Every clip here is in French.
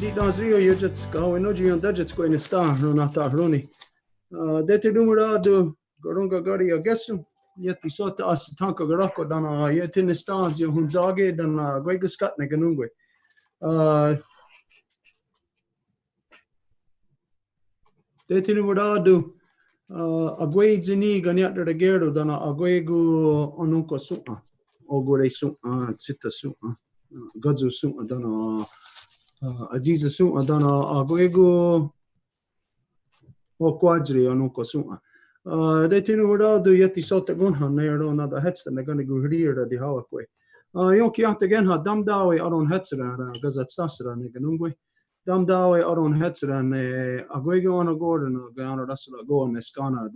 si dans Rio Yujits Kawinoji and Dudgets going to star Runata Runi. Dete numero do Gorunga Gari Agesum, yet the sota Asatanka Garako dana yet in the stars, you Hunzage, dan Greguscat Neganungwe. Dete numero do Agwe Zini Ganyat de Gero dana Agwego Onunko Supa, Ogore Supa, Sita Supa, Godzu Supa dana Aziza Supa dana Agwego. O quadri Onunko Supa. They tinu wada do yeti sota gunha near on other hets and they're going to go here at the Hawakwe. Yonki out again ha damdawe aron hetsera, Gazat Sasra Neganungwe. Damdawe aron hetsera and Agwego on a Gordon, Gana Rasala go on Escana,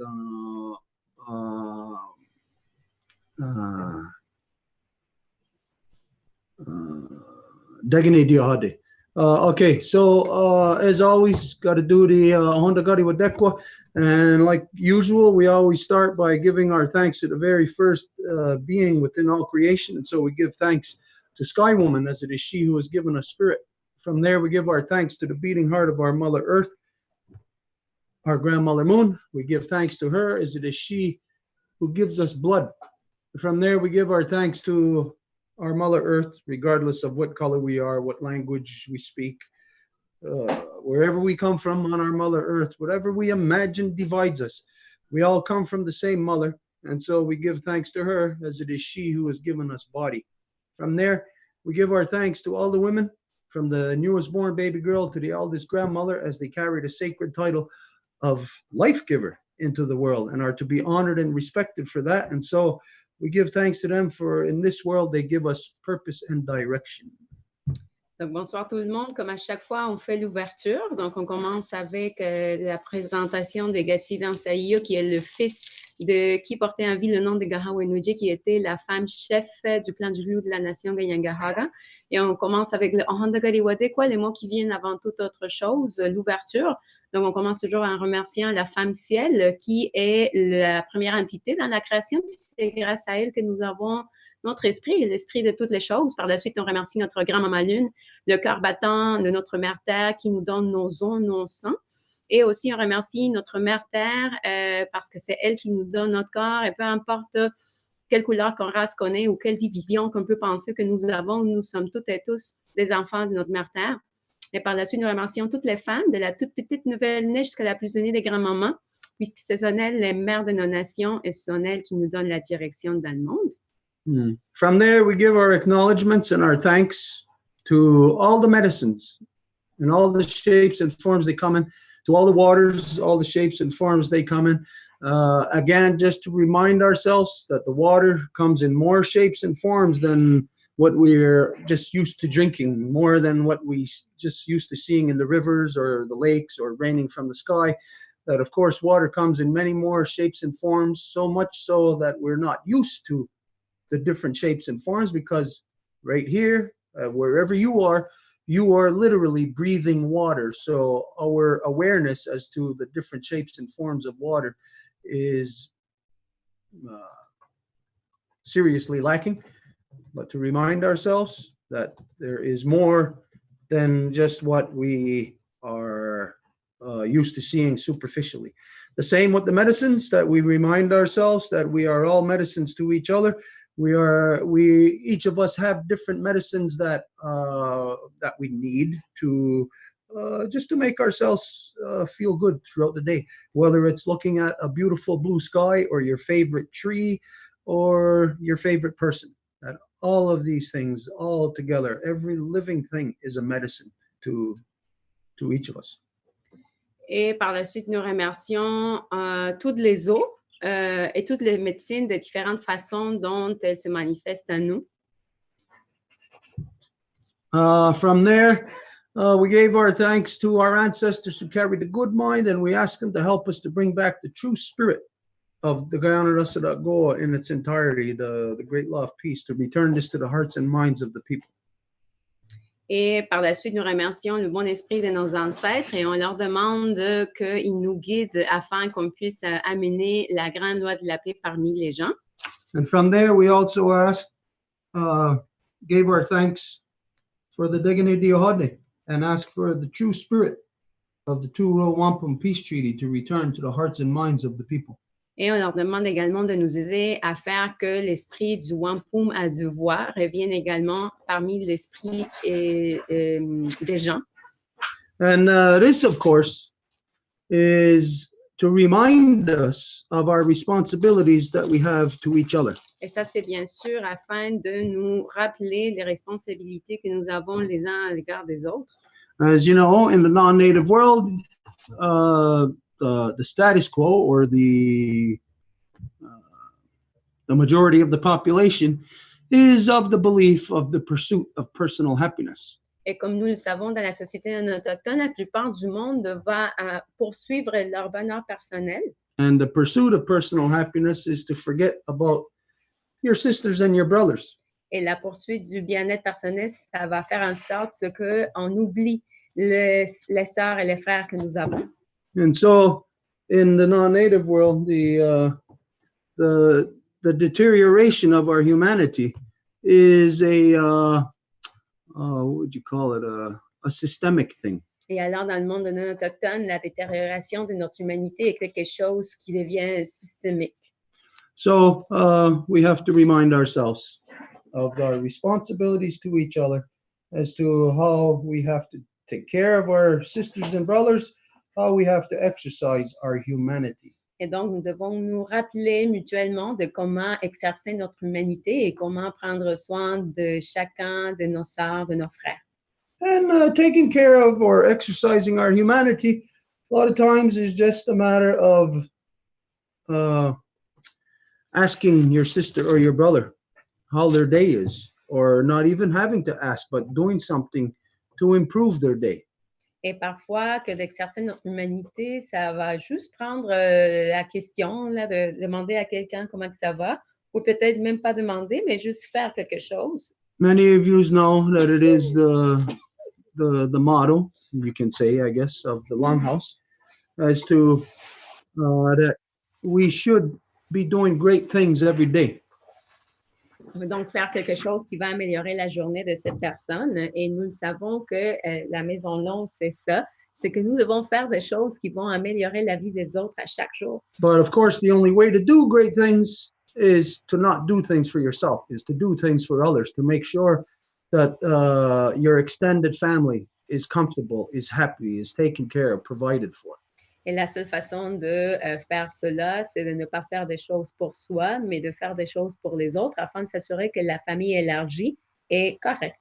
Degani Diahade. Okay, so as always, got to do the Honda Gari Wadekwa. And like usual, we always start by giving our thanks to the very first being within all creation. And so we give thanks to Sky Woman, as it is she who has given us spirit. From there, we give our thanks to the beating heart of our Mother Earth, our Grandmother Moon. We give thanks to her, as it is she who gives us blood. From there, we give our thanks to our Mother Earth, regardless of what color we are, what language we speak, wherever we come from on our Mother Earth, whatever we imagine divides us. We all come from the same mother, and so we give thanks to her, as it is she who has given us body. From there, we give our thanks to all the women, from the newest born baby girl to the eldest grandmother, as they carry the sacred title of life giver into the world and are to be honored and respected for that. And so we give thanks to them for in this world, they give us purpose and direction. Donc, bonsoir tout le monde. Comme à chaque fois, on fait l'ouverture. Donc, on commence avec la présentation de Gassidan Saïo, qui est le fils de qui portait en vie le nom de Gahawenuji, qui était la femme chef du clan du loup de la nation Ganyangahara. Et on commence avec le Ohondagari Wadekwa, les mots qui viennent avant toute autre chose, l'ouverture. Donc, on commence toujours en remerciant la femme ciel, qui est la première entité dans la création. C'est grâce à elle que nous avons notre esprit, l'esprit de toutes les choses. Par la suite, on remercie notre grand-maman Lune, le cœur battant de notre mère Terre qui nous donne nos os, nos sangs. Et aussi, on remercie notre mère Terre parce que c'est elle qui nous donne notre corps. Et peu importe quelle couleur qu'on race qu'on est ou quelle division qu'on peut penser que nous avons, nous sommes toutes et tous des enfants de notre mère Terre. Et par la suite, nous remercions toutes les femmes, de la toute petite nouvelle-née jusqu'à la plus aînée des grands-mamans, puisque ce sont elles les mères de nos nations et ce sont elles qui nous donnent la direction dans le monde. From there, we give our acknowledgments and our thanks to all the medicines and all the shapes and forms they come in, to all the waters, all the shapes and forms they come in. Again, just to remind ourselves that the water comes in more shapes and forms than what we're just used to drinking, more than what we just used to seeing in the rivers or the lakes or raining from the sky. That, of course, water comes in many more shapes and forms, so much so that we're not used to the different shapes and forms, because right here, wherever you are literally breathing water. So our awareness as to the different shapes and forms of water is seriously lacking. But to remind ourselves that there is more than just what we are used to seeing superficially. The same with the medicines, that we remind ourselves that we are all medicines to each other. Each of us have different medicines that we need to just to make ourselves feel good throughout the day, whether it's looking at a beautiful blue sky or your favorite tree or your favorite person. That all of these things all together, every living thing is a medicine to each of us. Et par la suite, nous remercions toutes les eaux et toutes les médecines de différentes façons dont elles se manifestent en nous. From there, we gave our thanks to our ancestors who carried a good mind, and we asked them to help us to bring back the true spirit of the Guyana Rasada Goa in its entirety, the great law of peace, to return this to the hearts and minds of the people. Et par la suite, nous remercions le bon esprit de nos ancêtres et on leur demande qu'ils nous guident afin qu'on puisse amener la grande loi de la paix parmi les gens. And from there, we also gave our thanks for the Degane Diohodne, and ask for the true spirit of the two-row wampum peace treaty to return to the hearts and minds of the people. Et on leur demande également de nous aider à faire que l'esprit du wampum à deux voix revienne également parmi l'esprit des gens. And this, of course, is to remind us of our responsibilities that we have to each other. Et ça, c'est bien sûr afin de nous rappeler les responsabilités que nous avons les uns à l'égard des autres. As you know, in the non-native world, the status quo, or the majority of the population, is of the belief of the pursuit of personal happiness. Et comme nous le savons, dans la société non autochtone, la plupart du monde va poursuivre leur bonheur personnel. And the pursuit of personal happiness is to forget about your sisters and your brothers. Et la poursuite du bien-être personnel, ça va faire en sorte qu'on oublie les sœurs et les frères que nous avons. And so, in the non-native world, the deterioration of our humanity is what would you call it? A systemic thing. Et alors, dans le monde non autochtone, la détérioration de notre humanité est quelque chose qui devient systémique. So we have to remind ourselves of our responsibilities to each other as to how we have to take care of our sisters and brothers, how we have to exercise our humanity. Et donc, nous devons nous rappeler mutuellement de comment exercer notre humanité et comment prendre soin de chacun de nos sœurs, de nos frères. And taking care of or exercising our humanity, a lot of times is just a matter of asking your sister or your brother how their day is, or not even having to ask, but doing something to improve their day. Et parfois, que d'exercer notre humanité, ça va juste prendre la question, là, de demander à quelqu'un comment que ça va, ou peut-être même pas demander, mais juste faire quelque chose. Many of you know that it is the motto, you can say, I guess, of the Longhouse, as to that we should be doing great things every day. Donc, faire quelque chose qui va améliorer la journée de cette personne. Et nous savons que la Maison Longue, c'est ça. C'est que nous devons faire des choses qui vont améliorer la vie des autres à chaque jour. But of course, the only way to do great things is to not do things for yourself, is to do things for others, to make sure that your extended family is comfortable, is happy, is taken care of, provided for. Et la seule façon de faire cela, c'est de ne pas faire des choses pour soi, mais de faire des choses pour les autres afin de s'assurer que la famille élargie est correcte.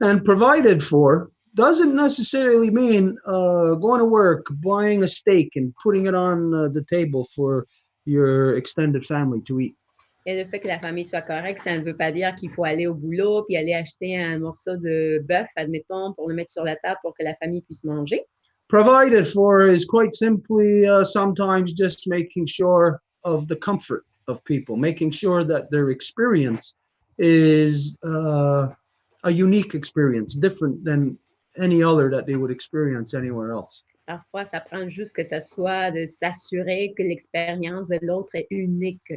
And provided for doesn't necessarily mean going to work, buying a steak and putting it on the table for your extended family to eat. Et le fait que la famille soit correcte, ça ne veut pas dire qu'il faut aller au boulot puis aller acheter un morceau de bœuf, admettons, pour le mettre sur la table pour que la famille puisse manger. Provided for is quite simply sometimes just making sure of the comfort of people, making sure that their experience is a unique experience, different than any other that they would experience anywhere else. Parfois, ça prend juste que ça soit de s'assurer que l'expérience de l'autre est unique.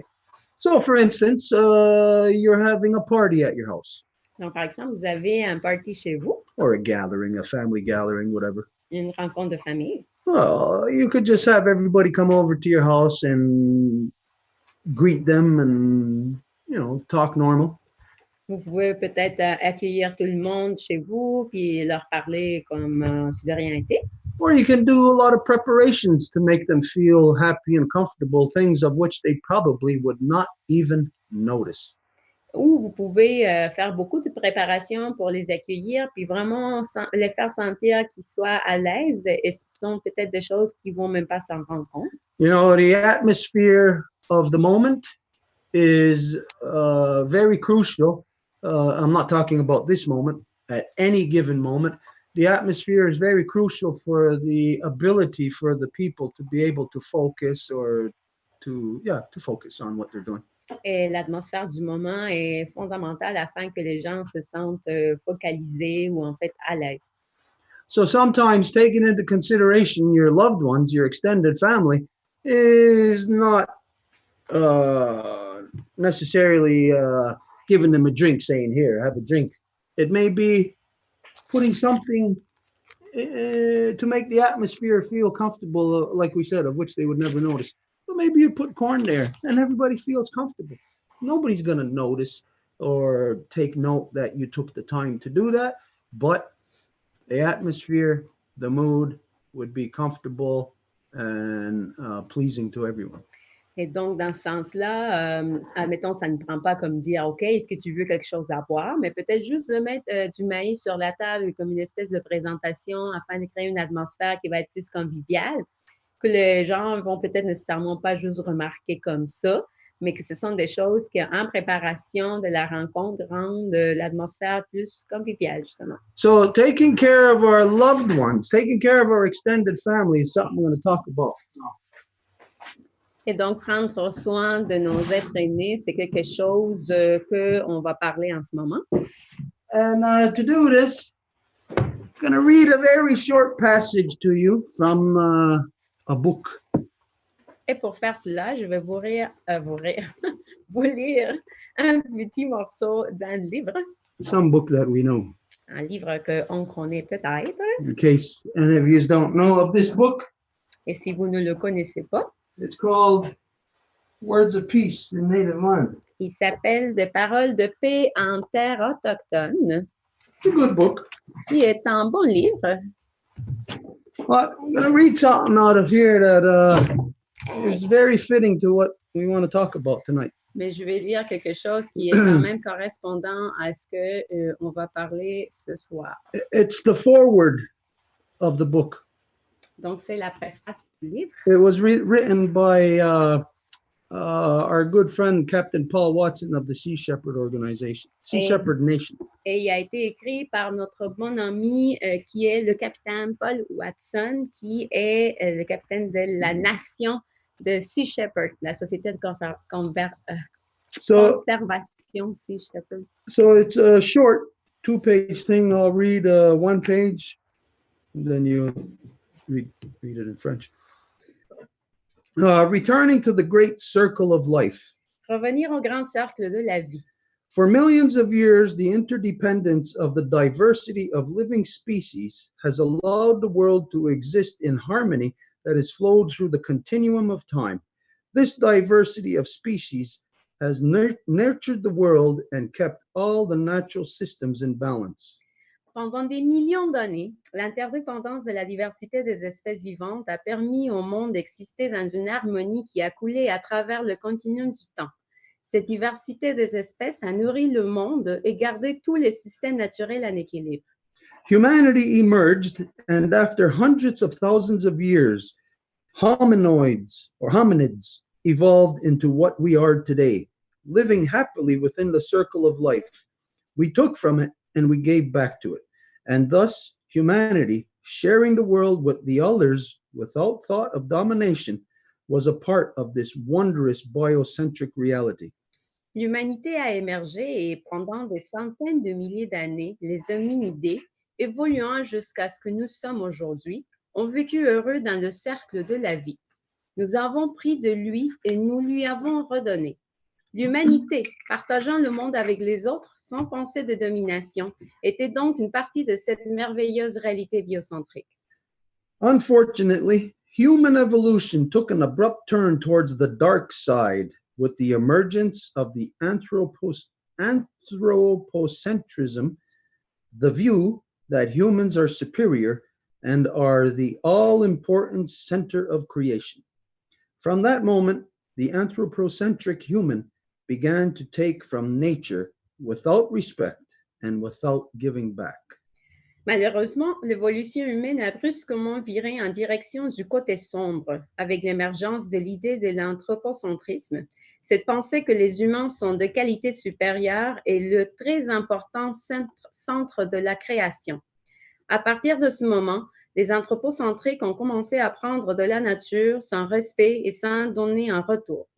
So, for instance, you're having a party at your house. Donc, par exemple, vous avez un party chez vous, Or a gathering, a family gathering, whatever. une rencontre de famille. Well, you could just have everybody come over to your house and greet them and, talk normal. Vous pouvez peut-être accueillir tout le monde chez vous puis leur parler comme si de rien n'était. Or you can do a lot of preparations to make them feel happy and comfortable, things of which they probably would not even notice. Ou vous pouvez faire beaucoup de préparations pour les accueillir, puis vraiment les faire sentir qu'ils soient à l'aise, et ce sont peut-être des choses qu'ils ne vont même pas s'en rendre compte. The atmosphere of the moment is very crucial. I'm not talking about this moment. At any given moment, the atmosphere is very crucial for the ability for the people to be able to focus or to focus on what they're doing. Et l'atmosphère du moment est fondamentale afin que les gens se sentent focalisés ou en fait à l'aise. So sometimes taking into consideration your loved ones, your extended family, is not necessarily giving them a drink, saying, here, have a drink. It may be putting something to make the atmosphere feel comfortable, like we said, of which they would never notice. But maybe you put corn there and everybody feels comfortable. Nobody's going to notice or take note that you took the time to do that, but the atmosphere, the mood would be comfortable and pleasing to everyone. Et donc, dans ce sens-là, admettons, ça ne prend pas comme dire, OK, est-ce que tu veux quelque chose à boire? Mais peut-être juste de mettre du maïs sur la table comme une espèce de présentation afin de créer une atmosphère qui va être plus conviviale, que les gens ne vont peut-être nécessairement pas juste remarquer comme ça, mais que ce sont des choses qui, en préparation de la rencontre, rendent l'atmosphère plus conviviale, justement. So taking care of our loved ones, taking care of our extended family is something we're going to talk about. Et donc, prendre soin de nos êtres aînés, c'est quelque chose qu'on va parler en ce moment. And to do this, I'm going to read a very short passage to you from a book. Et pour faire cela, je vais vous lire un petit morceau d'un livre. Some book that we know. Un livre qu'on connaît peut-être. In case any of you don't know of this book, Et si vous ne le connaissez pas, it's called Words of Peace in Native Land. il s'appelle Des paroles de paix en terre autochtone. It's a good book. Qui est un bon livre. But I'm going to read something out of here that is very fitting to what we want to talk about tonight. Mais je vais lire quelque chose qui est quand même correspondant à ce que on va parler ce soir. It's the foreword of the book. Donc, c'est la préface du livre. It was written by our good friend, Captain Paul Watson of the Sea Shepherd Organization, Sea Shepherd Nation. Et il a été écrit par notre bon ami qui est le capitaine Paul Watson, qui est le capitaine de la nation de Sea Shepherd, la société de conservation Sea Shepherd. So it's a short 2-page thing. I'll read 1 page, and then you read it in French. Returning to the great circle of life. Revenir au grand cercle de la vie. For millions of years, the interdependence of the diversity of living species has allowed the world to exist in harmony that has flowed through the continuum of time. This diversity of species has nurtured the world and kept all the natural systems in balance. Pendant des millions d'années, l'interdépendance de la diversité des espèces vivantes a permis au monde d'exister dans une harmonie qui a coulé à travers le continuum du temps. Cette diversité des espèces a nourri le monde et gardé tous les systèmes naturels en équilibre. Humanity emerged, and after hundreds of thousands of years, hominids evolved into what we are today, living happily within the circle of life. We took from it and we gave back to it. And thus, humanity, sharing the world with the others without thought of domination, was a part of this wondrous biocentric reality. L'humanité a émergé et pendant des centaines de milliers d'années, les hominidés, évoluant jusqu'à ce que nous sommes aujourd'hui, ont vécu heureux dans le cercle de la vie. Nous avons pris de lui et nous lui avons redonné. L'humanité, partageant le monde avec les autres sans pensée de domination, était donc une partie de cette merveilleuse réalité biocentrique. Unfortunately, human evolution took an abrupt turn towards the dark side with the emergence of the anthropocentrism, the view that humans are superior and are the all-important center of creation. From that moment, the anthropocentric human began to take from nature without respect and without giving back. Malheureusement, l'évolution humaine a brusquement viré en direction du côté sombre, avec l'émergence de l'idée de l'anthropocentrisme. Cette pensée que les humains sont de qualité supérieure est le très important centre de la création. À partir de ce moment, les anthropocentriques ont commencé à prendre de la nature sans respect et sans donner un retour.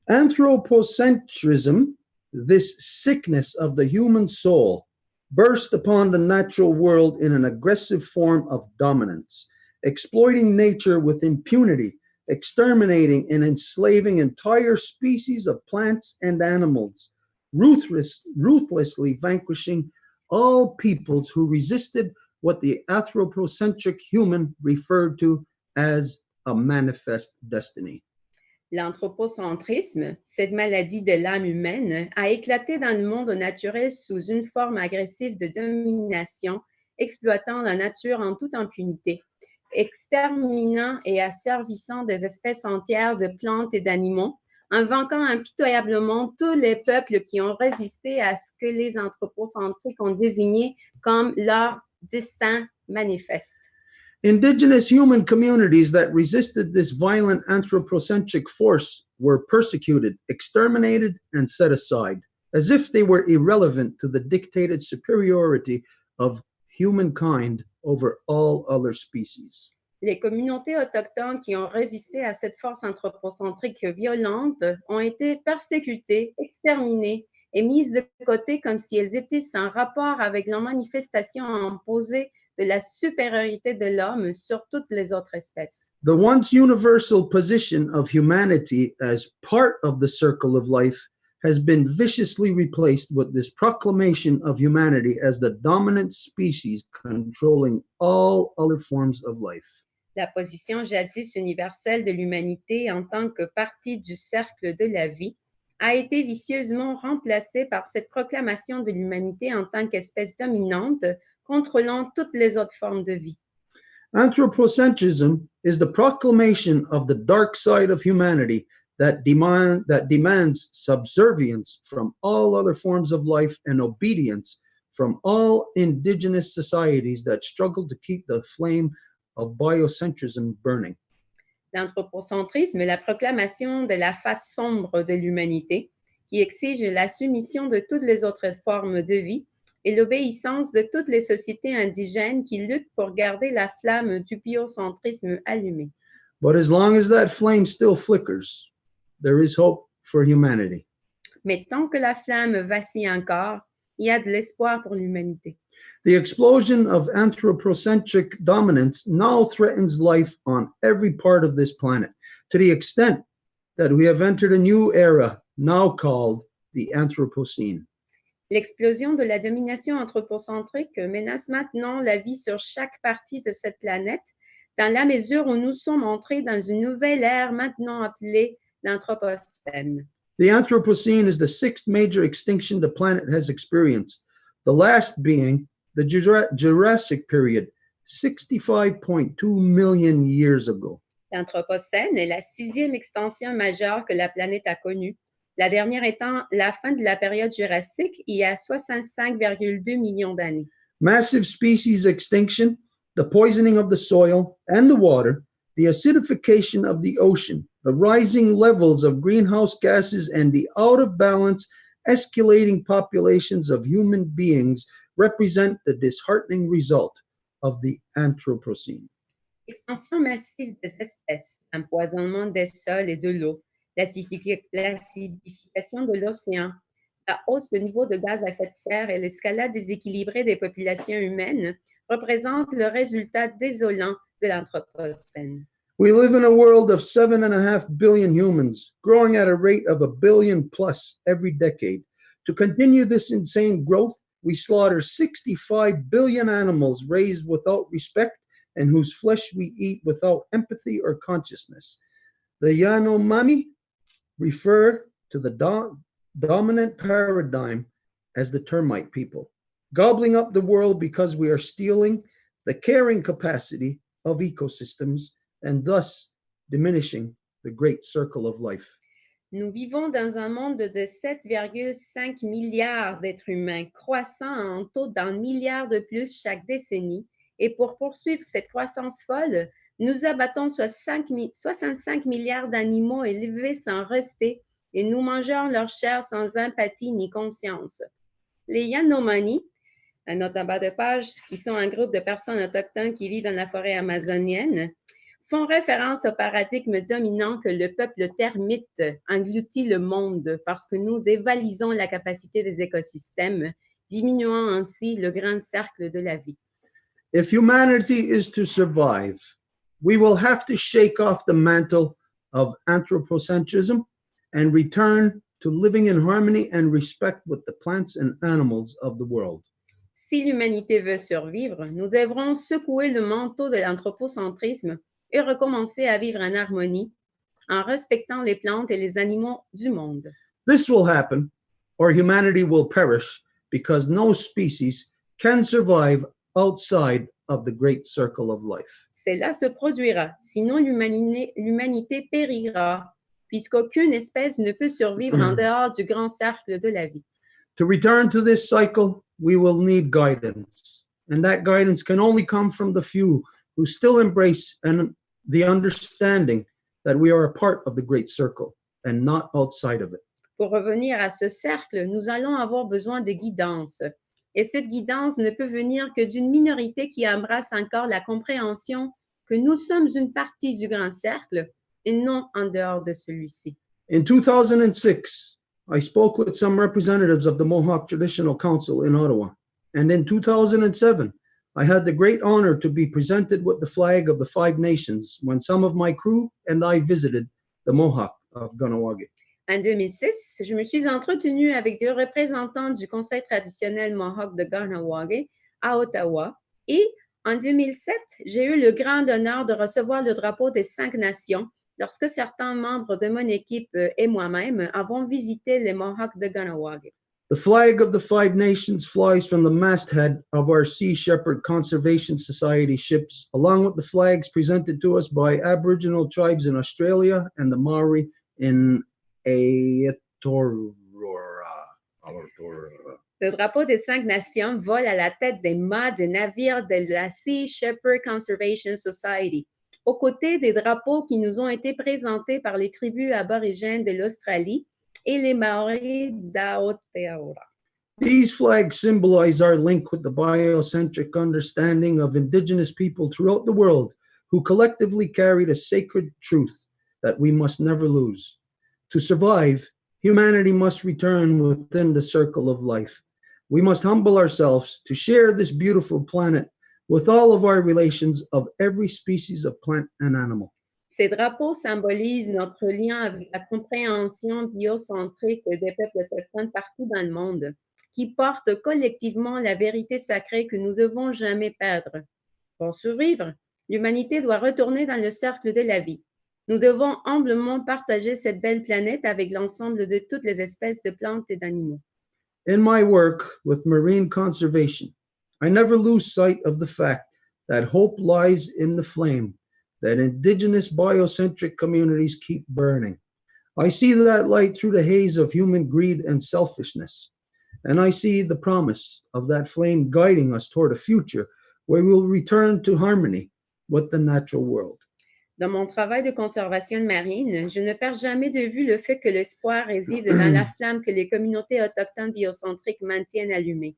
Anthropocentrism, this sickness of the human soul, burst upon the natural world in an aggressive form of dominance, exploiting nature with impunity, exterminating and enslaving entire species of plants and animals, ruthlessly vanquishing all peoples who resisted what the anthropocentric human referred to as a manifest destiny. L'anthropocentrisme, cette maladie de l'âme humaine, a éclaté dans le monde naturel sous une forme agressive de domination, exploitant la nature en toute impunité, exterminant et asservissant des espèces entières de plantes et d'animaux, invoquant impitoyablement tous les peuples qui ont résisté à ce que les anthropocentriques ont désigné comme leur destin manifeste. Indigenous human communities that resisted this violent anthropocentric force were persecuted, exterminated, and set aside, as if they were irrelevant to the dictated superiority of humankind over all other species. Les communautés autochtones qui ont résisté à cette force anthropocentrique violente ont été persécutées, exterminées et mises de côté comme si elles étaient sans rapport avec la manifestation imposée de la supériorité de l'homme sur toutes les autres espèces. The once universal position of humanity as part of the circle of life has been viciously replaced with this proclamation of humanity as the dominant species controlling all other forms of life. La position jadis universelle de l'humanité en tant que partie du cercle de la vie a été vicieusement remplacée par cette proclamation de l'humanité en tant qu'espèce dominante contrôlant toutes les autres formes de vie. Anthropocentrism is the proclamation of the dark side of humanity that demands subservience from all other forms of life and obedience from all indigenous societies that struggle to keep the flame of biocentrism burning. L'anthropocentrisme est la proclamation de la face sombre de l'humanité qui exige la soumission de toutes les autres formes de vie et l'obéissance de toutes les sociétés indigènes qui luttent pour garder la flamme du biocentrisme allumée. But as long as that flame still flickers, there is hope for humanity. Mais tant que la flamme vacille encore, il y a de l'espoir pour l'humanité. The explosion of anthropocentric dominance now threatens life on every part of this planet, to the extent that we have entered a new era now called the Anthropocene. L'explosion de la domination anthropocentrique menace maintenant la vie sur chaque partie de cette planète, dans la mesure où nous sommes entrés dans une nouvelle ère maintenant appelée l'Anthropocène. The Anthropocene is the sixth major extinction the planet has experienced, the last being the Jurassic period, 65.2 million years ago. L'Anthropocène est la sixième extension majeure que la planète a connue, la dernière étant la fin de la période jurassique il y a 65,2 millions d'années. Massive species extinction, the poisoning of the soil and the water, the acidification of the ocean, the rising levels of greenhouse gases, and the out of balance, escalating populations of human beings represent the disheartening result of the Anthropocene. Extinction massive des espèces, empoisonnement des sols et de l'eau, l'acidification de l'océan, la hausse du niveau de gaz à effet de serre et l'escalade déséquilibrée des populations humaines représentent le résultat désolant de l'Anthropocène. We live in a world of 7.5 billion humans, growing at a rate of 1 billion plus every decade. To continue this insane growth, we slaughter 65 billion animals raised without respect and whose flesh we eat without empathy or consciousness. The Yanomami refer to the dominant paradigm as the termite people, gobbling up the world because we are stealing the carrying capacity of ecosystems and thus diminishing the great circle of life. Nous vivons dans un monde de 7,5 milliards d'êtres humains, croissant en taux d'un milliard de plus chaque décennie. Et pour poursuivre cette croissance folle, nous abattons 65 milliards d'animaux élevés sans respect et nous mangeons leur chair sans empathie ni conscience. Les Yanomami, un note en bas de page, qui sont un groupe de personnes autochtones qui vivent dans la forêt amazonienne, font référence au paradigme dominant que le peuple termite engloutit le monde parce que nous dévalisons la capacité des écosystèmes, diminuant ainsi le grand cercle de la vie. If humanity is to survive, we will have to shake off the mantle of anthropocentrism and return to living in harmony and respect with the plants and animals of the world. Si l'humanité veut survivre, nous devrons secouer le manteau de l'anthropocentrisme et recommencer à vivre en harmonie en respectant les plantes et les animaux du monde. This will happen, or humanity will perish, because no species can survive outside of the great circle of life. Cela se produira, sinon l'humanité périra, puisqu'aucune espèce ne peut survivre en dehors du grand cercle de la vie. To return to this cycle, we will need guidance. And that guidance can only come from the few who still embrace the understanding that we are a part of the great circle and not outside of it. Pour revenir à ce cercle, nous allons avoir besoin de guidance. Et cette guidance ne peut venir que d'une minorité qui embrasse encore la compréhension que nous sommes une partie du grand cercle et non en dehors de celui-ci. In 2006, I spoke with some representatives of the Mohawk Traditional Council in Ottawa. And in 2007, I had the great honor to be presented with the flag of the Five Nations when some of my crew and I visited the Mohawk of Ganawagi. En 2006, je me suis entretenue avec deux représentants du Conseil traditionnel Mohawk de Ganawagi à Ottawa. Et en 2007, j'ai eu le grand honneur de recevoir le drapeau des 5 nations lorsque certains membres de mon équipe et moi-même avons visité les Mohawks de Ganawagi. The flag of the Five Nations flies from the masthead of our Sea Shepherd Conservation Society ships, along with the flags presented to us by Aboriginal tribes in Australia and the Maori in Aotearoa. Le drapeau des 5 nations vole à la tête des mâts des navires de la Sea Shepherd Conservation Society, aux côtés des drapeaux qui nous ont été présentés par les tribus aborigènes de l'Australie et les Maoris d'Aotearoa. These flags symbolize our link with the biocentric understanding of Indigenous people throughout the world who collectively carried a sacred truth that we must never lose. To survive, humanity must return within the circle of life. We must humble ourselves to share this beautiful planet with all of our relations of every species of plant and animal. Ces drapeaux symbolisent notre lien avec la compréhension biocentrique des peuples autochtones partout dans le monde, qui portent collectivement la vérité sacrée que nous ne devons jamais perdre. Pour survivre, l'humanité doit retourner dans le cercle de la vie. Nous devons humblement partager cette belle planète avec l'ensemble de toutes les espèces de plantes et d'animaux. In my work with marine conservation, I never lose sight of the fact that hope lies in the flame that Indigenous biocentric communities keep burning. I see that light through the haze of human greed and selfishness, and I see the promise of that flame guiding us toward a future where we will return to harmony with the natural world. Dans mon travail de conservation marine, je ne perds jamais de vue le fait que l'espoir réside dans la flamme que les communautés autochtones biocentriques maintiennent allumée.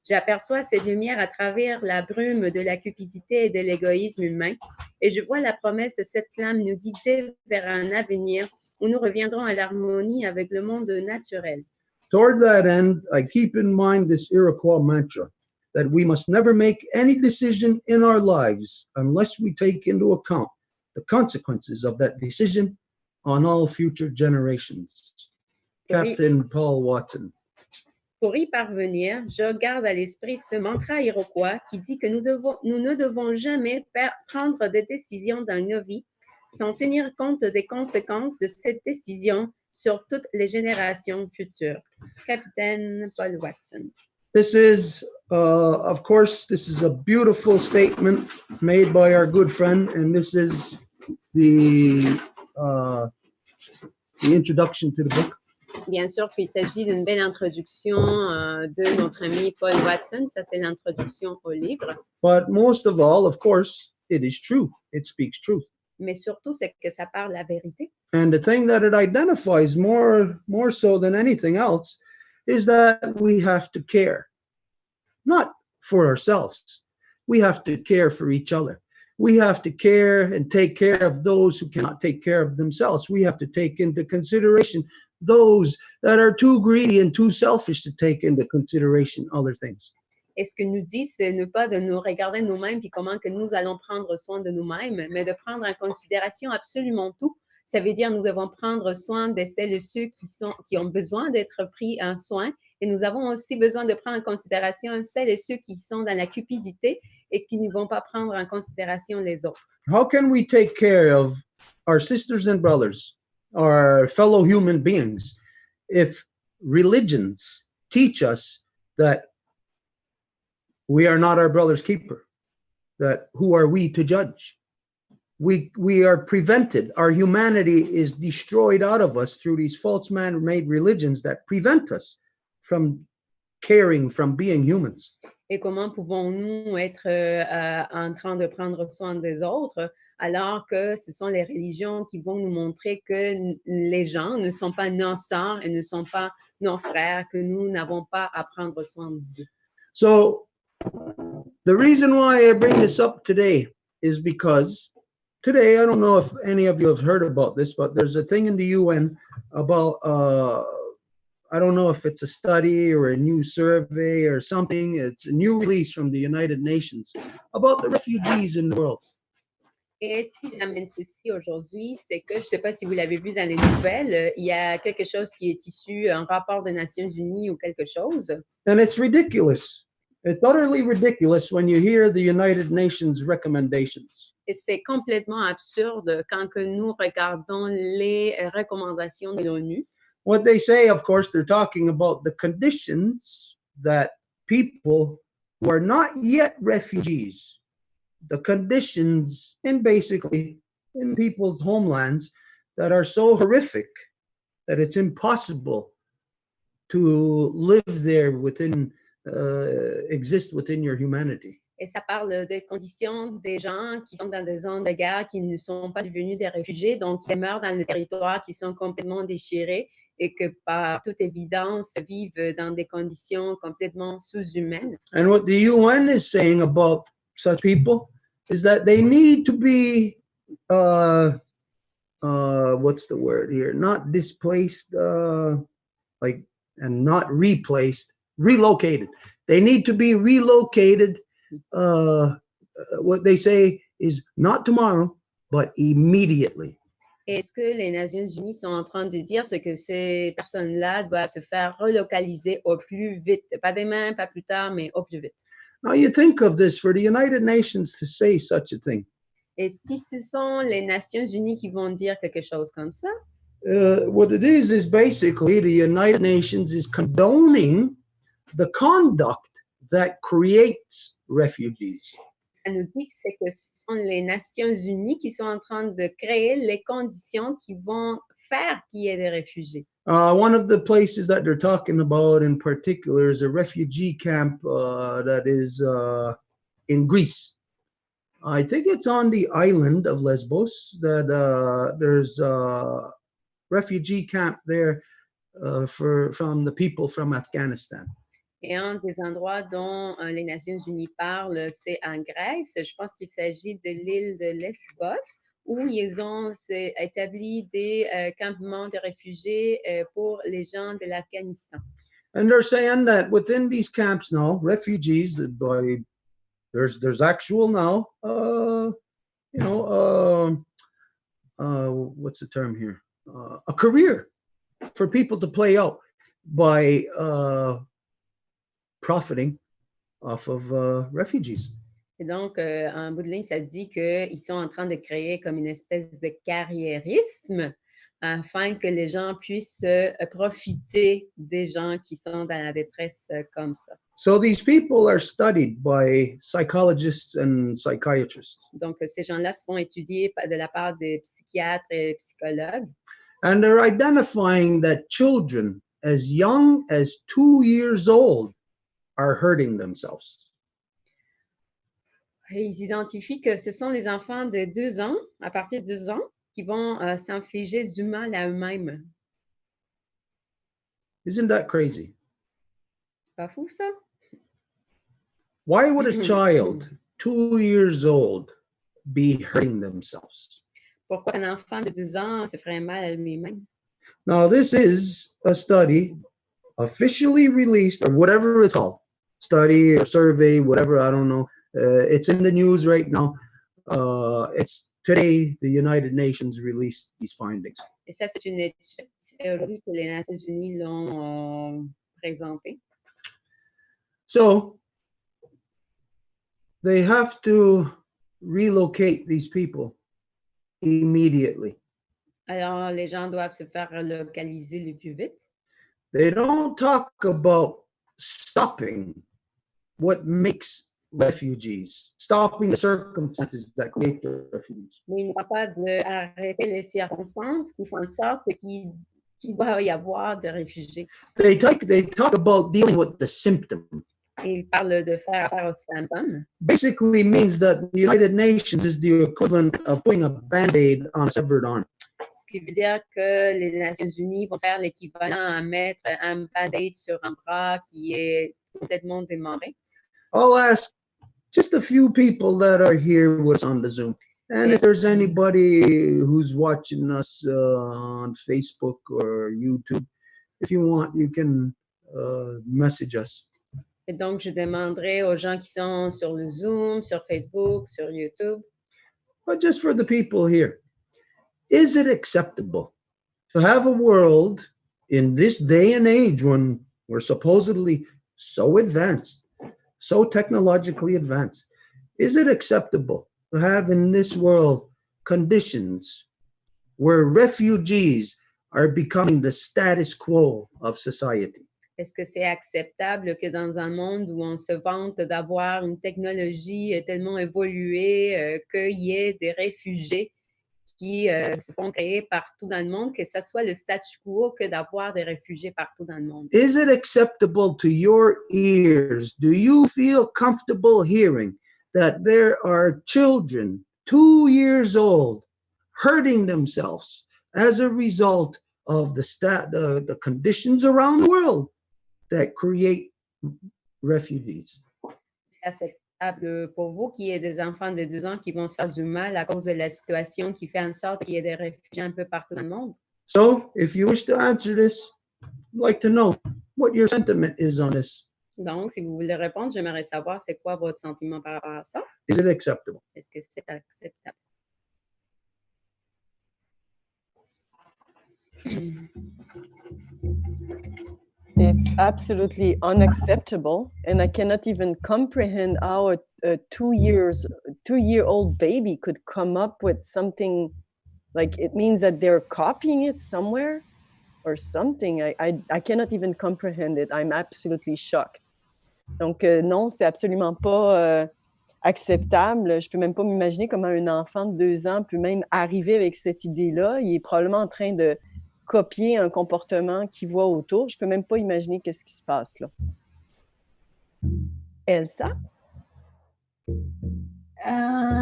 J'aperçois cette lumière à travers la brume de la cupidité et de l'égoïsme humain, et je vois la promesse de cette flamme nous guider vers un avenir où nous reviendrons à l'harmonie avec le monde naturel. Toward that end, I keep in mind this Iroquois mantra that we must never make any decision in our lives unless we take into account the consequences of that decision on all future generations. Captain Paul Watson. Pour y parvenir, je garde à l'esprit ce mantra iroquois qui dit que nous ne devons jamais prendre de décision dans nos vies sans tenir compte des conséquences de cette décision sur toutes les générations futures. Capitaine Paul Watson. This is, of course, this is a beautiful statement made by our good friend, and this is the introduction to the book. Bien sûr qu'il s'agit d'une belle introduction de notre ami Paul Watson. Ça, c'est l'introduction au livre. But most of all, of course, it is true. It speaks truth. Mais surtout, c'est que ça parle la vérité. And the thing that it identifies more so than anything else is that we have to care. Not for ourselves. We have to care for each other. We have to care and take care of those who cannot take care of themselves. We have to take into consideration those that are too greedy and too selfish to take into consideration other things. Et ce que nous dit, c'est ne pas de nous regarder nous-mêmes puis comment que nous allons prendre soin de nous-mêmes, mais de prendre en considération absolument tout. Ça veut dire nous devons prendre soin de celles et ceux qui ont besoin d'être pris en soin Et nous avons aussi besoin de prendre en considération celles et ceux qui sont dans la cupidité et qui ne vont pas prendre en considération les autres. How can we take care of our sisters and brothers, our fellow human beings, if religions teach us that we are not our brother's keeper? That who are we to judge? We are prevented. Our humanity is destroyed out of us through these false man-made religions that prevent us from caring, from being humans. Et comment pouvons-nous être en train de prendre soin des autres alors que ce sont les religions qui vont nous montrer que les gens ne sont pas nos sœurs et ne sont pas nos frères, que nous n'avons pas à prendre soin d'eux. So the reason why I bring this up today is because today, I don't know if any of you have heard about this, but there's a thing in the UN about, I don't know if it's a study or a new survey or something. It's a new release from the United Nations about the refugees in the world. Et si j'amène ceci aujourd'hui, c'est que, je ne sais pas si vous l'avez vu dans les nouvelles, il y a quelque chose qui est issu, un rapport des Nations Unies ou quelque chose. And it's ridiculous. It's utterly ridiculous when you hear the United Nations recommendations. Et c'est complètement absurde quand que nous regardons les recommandations de l'ONU. What they say, of course, they're talking about the conditions that people who are not yet refugees, the conditions basically in people's homelands that are so horrific that it's impossible to live there exist within your humanity. Et ça parle des conditions des gens qui sont dans des zones de guerre, qui ne sont pas devenus des réfugiés, donc qui meurent dans le territoire, qui sont complètement déchirés et que par toute évidence vivent dans des conditions complètement sous-humaines. And what the UN is saying about such people is that they need to be, what's the word here? Not displaced, and not replaced, relocated. They need to be relocated. What they say is not tomorrow, but immediately. Et ce que les Nations Unies sont en train de dire, c'est que ces personnes-là doivent se faire relocaliser au plus vite. Pas demain, pas plus tard, mais au plus vite. Now you think of this, for the United Nations to say such a thing. Et si ce sont les Nations Unies qui vont dire quelque chose comme ça, what it is basically the United Nations is condoning the conduct that creates refugees. Ça nous dit que ce sont les Nations Unies qui sont en train de créer les conditions qui vont faire qu'il y ait des réfugiés. One of the places that they're talking about in particular is a refugee camp that is in Greece. I think it's on the island of Lesbos that there's a refugee camp there from the people from Afghanistan. Et un des endroits dont les Nations Unies parlent, c'est en Grèce. Je pense qu'il s'agit de l'île de Lesbos, où ils ont établi des campements de réfugiés pour les gens de l'Afghanistan. And they're saying that within these camps now, refugees, there's actual now, what's the term here? A career for people to play out by profiting off of refugees. Et donc, en bout de ligne, ça dit qu'ils sont en train de créer comme une espèce de carriérisme afin que les gens puissent profiter des gens qui sont dans la détresse comme ça. So these people are studied by psychologists and psychiatrists. Donc, ces gens-là se font étudier de la part des psychiatres et psychologues. And they're identifying that children as young as 2 years old are hurting themselves. Et ils identifient que ce sont les enfants de 2 ans, à partir de 2 ans, qui vont s'infliger du mal à eux-mêmes. Isn't that crazy? C'est pas fou, ça? Why would a child 2 years old be hurting themselves? Pourquoi un enfant de 2 ans se ferait mal à lui-même? Now, this is a study officially released, or whatever it's called, study or survey, whatever, I don't know. It's in the news right now. It's today the United Nations released these findings. Et ça, c'est une étude. C'est aujourd'hui que les Nations Unies l'ont présenter. So they have to relocate these people immediately. Alors, les gens doivent se faire localiser le plus vite. They don't talk about stopping what makes refugees, stopping the circumstances that create the refugees. Mais il ne parle pas d'arrêter les circonstances qui font en sorte qu'il doit y avoir des réfugiés. They talk about dealing with the symptom. Et il parle de faire affaire aux symptômes. Basically means that the United Nations is the equivalent of putting a Band-Aid on a severed arm. Ce qui veut dire que les Nations Unies vont faire l'équivalent à mettre un band-aid sur un bras qui est complètement démembré. I'll ask just a few people that are here with us on the Zoom. And if there's anybody who's watching us on Facebook or YouTube, if you want, you can message us. Et donc, je demanderai aux gens qui sont sur le Zoom, sur Facebook, sur YouTube. But just for the people here, is it acceptable to have a world in this day and age when we're supposedly so advanced, so technologically advanced? Is it acceptable to have in this world conditions where refugees are becoming the status quo of society? Est-ce que c'est acceptable que dans un monde où on se vante d'avoir une technologie tellement évoluée qu'il y ait des réfugiés qui se font créer partout dans le monde, que ce soit le statu quo que d'avoir des réfugiés partout dans le monde? Is it acceptable to your ears? Do you feel comfortable hearing that there are children 2 years old hurting themselves as a result of the conditions around the world that create refugees? C'est acceptable pour vous qu'il y ait des enfants de 2 ans qui vont se faire du mal à cause de la situation qui fait en sorte qu'il y ait des réfugiés un peu partout dans le monde? So, if you wish to answer this, I'd like to know what your sentiment is on this. Donc, si vous voulez répondre, j'aimerais savoir c'est quoi votre sentiment par rapport à ça? Is it acceptable? Est-ce que c'est acceptable? It's absolutely unacceptable, and I cannot even comprehend how a 2-year-old baby could come up with something like it means that they're copying it somewhere or something. I cannot even comprehend it. I'm absolutely shocked. Donc non, c'est absolument pas acceptable. Je peux même pas m'imaginer comment un enfant de 2 ans peut même arriver avec cette idée-là. Il est probablement en train de copier un comportement qu'il voit autour. Je peux même pas imaginer qu'est-ce qui se passe là. Elsa? Hello.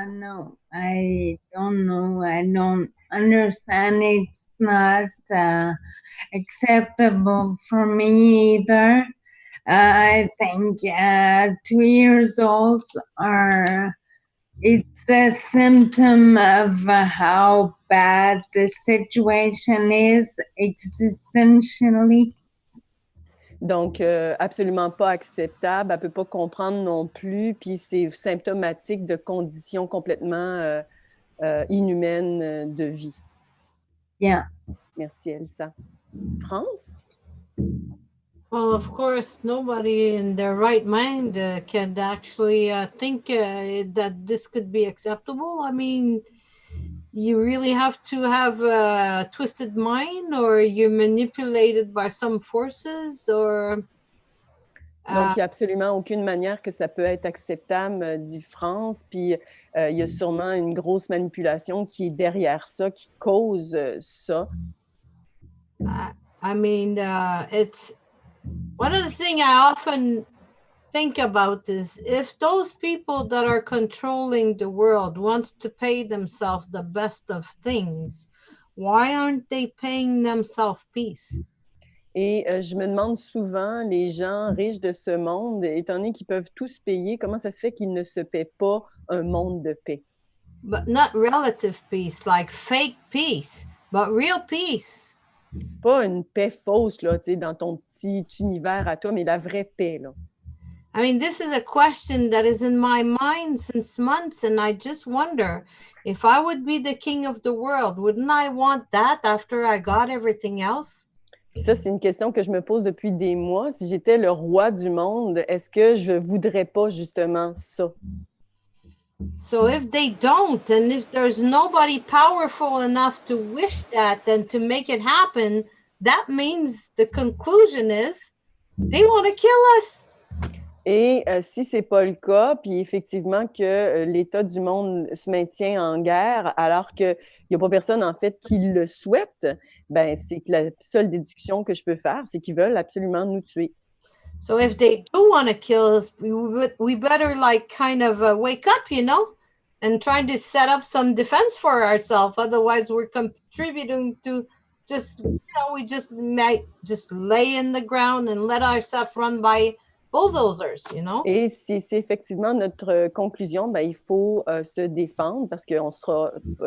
No, I don't know. I don't understand. It's not acceptable for me either. I think 2 years olds it's a symptom of how bad the situation is existentially. Donc, absolument pas acceptable. Elle peut pas comprendre non plus. Puis c'est symptomatique de conditions complètement inhumaines de vie. Yeah. Merci, Elsa. France? Well, of course, nobody in their right mind can actually think that this could be acceptable. I mean, you really have to have a twisted mind, or you're manipulated by some forces, or... Donc, il n'y a absolument aucune manière que ça peut être acceptable, dit France. Puis, il y a sûrement une grosse manipulation qui est derrière ça, qui cause ça. I mean, it's... One of the things I often think about is if those people that are controlling the world wants to pay themselves the best of things, why aren't they paying themselves peace? Et je me demande souvent, les gens riches de ce monde, étant donné qu'ils peuvent tous payer, comment ça se fait qu'ils ne se paient pas un monde de paix? But not relative peace, like fake peace, but real peace. Pas une paix fausse, là, tu sais, dans ton petit univers à toi, mais la vraie paix, là. I mean, this is a question that is in my mind since months, and I just wonder, if I would be the king of the world, wouldn't I want that after I got everything else? Puis ça, c'est une question que je me pose depuis des mois. Si j'étais le roi du monde, est-ce que je voudrais pas justement ça? So if they don't, and if there's nobody powerful enough to wish that and to make it happen, that means the conclusion is they want to kill us. Et si c'est pas le cas, puis effectivement que l'état du monde se maintient en guerre, alors qu'il n'y a pas personne, en fait, qui le souhaite, ben c'est que la seule déduction que je peux faire, c'est qu'ils veulent absolument nous tuer. So if they do want to kill us, we better like kind of wake up, you know, and try to set up some defense for ourselves. Otherwise, we're contributing to just, you know, we just might just lay in the ground and let ourselves run by bulldozers, you know. Et si c'est effectivement notre conclusion, ben il faut se défendre parce qu'on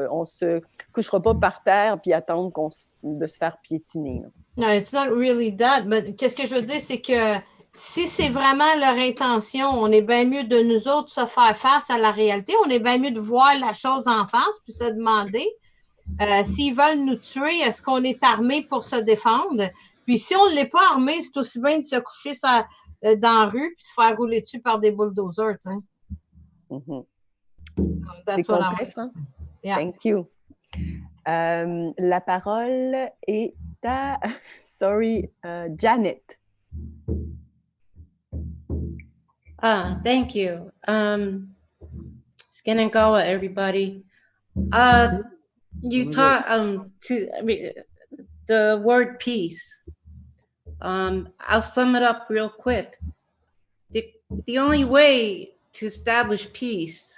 on se couchera pas par terre puis attendre de se faire piétiner. No, it's not really that. Mais qu'est-ce que je veux dire, c'est que si c'est vraiment leur intention, on est bien mieux de nous autres se faire face à la réalité. On est bien mieux de voir la chose en face puis se demander s'ils veulent nous tuer, est-ce qu'on est armé pour se défendre? Puis si on ne l'est pas armé, c'est aussi bien de se coucher dans la rue puis se faire rouler dessus par des bulldozers. Tu sais. Mm-hmm. So that's C'est what I complet, want hein? to say. Yeah. Thank you. La parole est à, Janet. Thank you. Skin and Gawa, everybody. You taught the word peace. I'll sum it up real quick. The only way to establish peace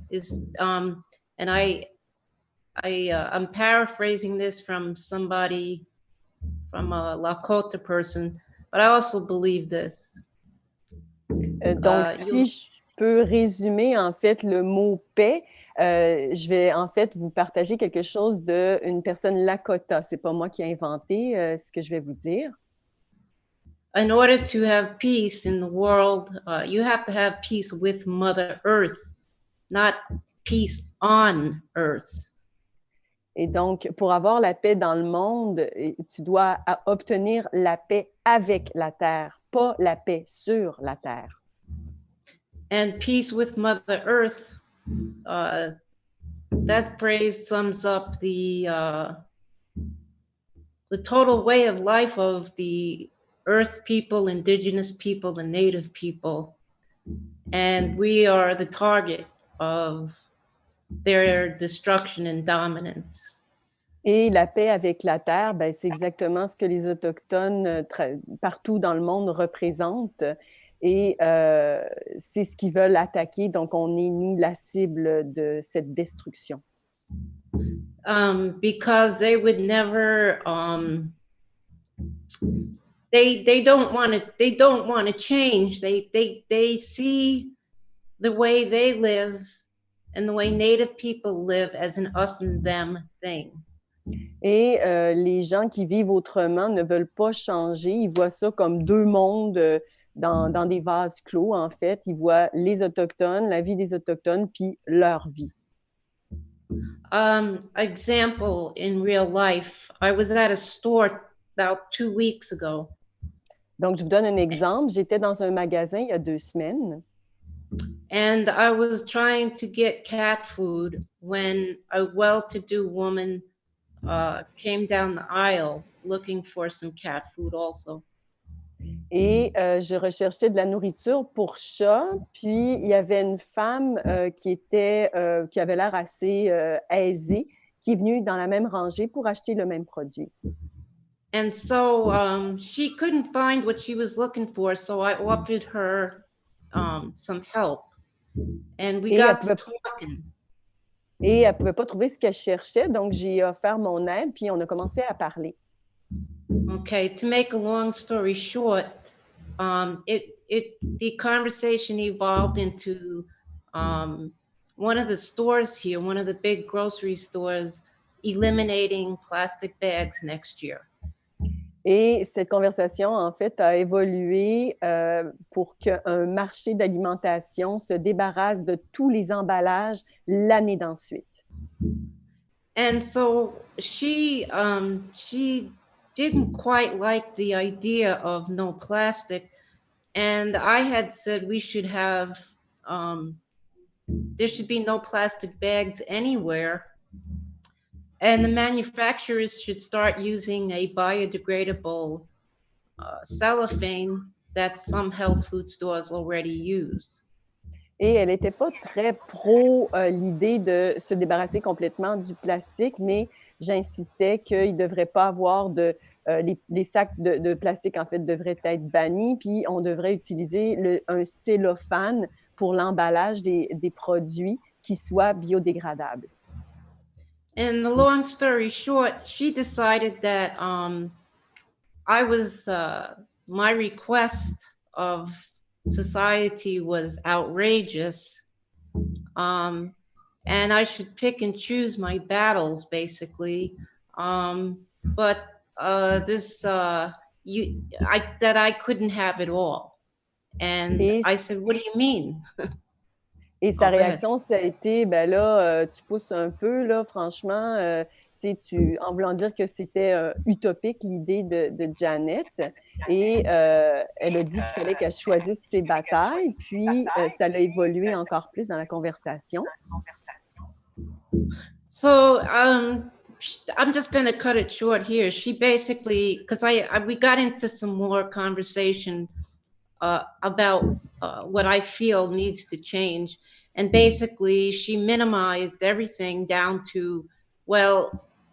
is, and I'm paraphrasing this from somebody, from a Lakota person, but I also believe this. Donc, si je peux résumer en fait le mot paix, je vais en fait vous partager quelque chose d'une personne Lakota. C'est pas moi qui ai inventé ce que je vais vous dire. In order to have peace in the world, you have to have peace with Mother Earth, not peace on Earth. Et donc, pour avoir la paix dans le monde, tu dois obtenir la paix avec la Terre, pas la paix sur la Terre. And peace with Mother Earth, that phrase sums up the total way of life of the Earth people, indigenous people, and native people. And we are the target of their destruction and dominance. Et la paix avec la Terre, ben, c'est exactement ce que les Autochtones partout dans le monde représentent. Et c'est ce qu'ils veulent attaquer. Donc, on est, nous, la cible de cette destruction. Because they would never, they don't want to change. They see the way they live and the way Native people live as an us and them thing. Et les gens qui vivent autrement ne veulent pas changer. Ils voient ça comme deux mondes dans des vases clos, en fait. Ils voient les Autochtones, la vie des Autochtones, puis leur vie. Example in real life, I was at a store about 2 weeks ago. Donc, je vous donne un exemple. J'étais dans un magasin il y a 2 semaines. And I was trying to get cat food when a well-to-do woman came down the aisle looking for some cat food also. Et je recherchais de la nourriture pour chat, puis il y avait une femme qui avait l'air assez aisée, qui est venue dans la même rangée pour acheter le même produit. And so she couldn't find what she was looking for, so I offered her some help. And we got to talking. Et elle ne pouvait pas trouver ce qu'elle cherchait, donc j'ai offert mon aide, puis on a commencé à parler. Okay, to make a long story short, the conversation evolved into one of the stores here, one of the big grocery stores, eliminating plastic bags next year. Et cette conversation, en fait, a évolué pour qu'un marché d'alimentation se débarrasse de tous les emballages l'année d'ensuite. And so she didn't quite like the idea of no plastic. And I had said we should have, there should be no plastic bags anywhere. And the manufacturers should start using a biodegradable cellophane that some health food stores already use. Et elle n'était pas très pro l'idée de se débarrasser complètement du plastique, mais j'insistais qu'il ne devrait pas avoir de... les sacs de plastique, en fait, devraient être bannis, puis on devrait utiliser un cellophane pour l'emballage des produits qui soient biodégradables. And the long story short, she decided that my request of society was outrageous, and I should pick and choose my battles, basically. But that I couldn't have it all. And I said, what do you mean? Et sa réaction, ça a été, ben là, tu pousses un peu, là, franchement, en voulant dire que c'était utopique, l'idée de Janet. Et elle a dit qu'il fallait qu'elle choisisse ses batailles, puis ça l'a évolué encore plus dans la conversation. So, I'm just going to cut it short here. She basically, because we got into some more conversation about what I feel needs to change. And basically, she minimized everything down to, well,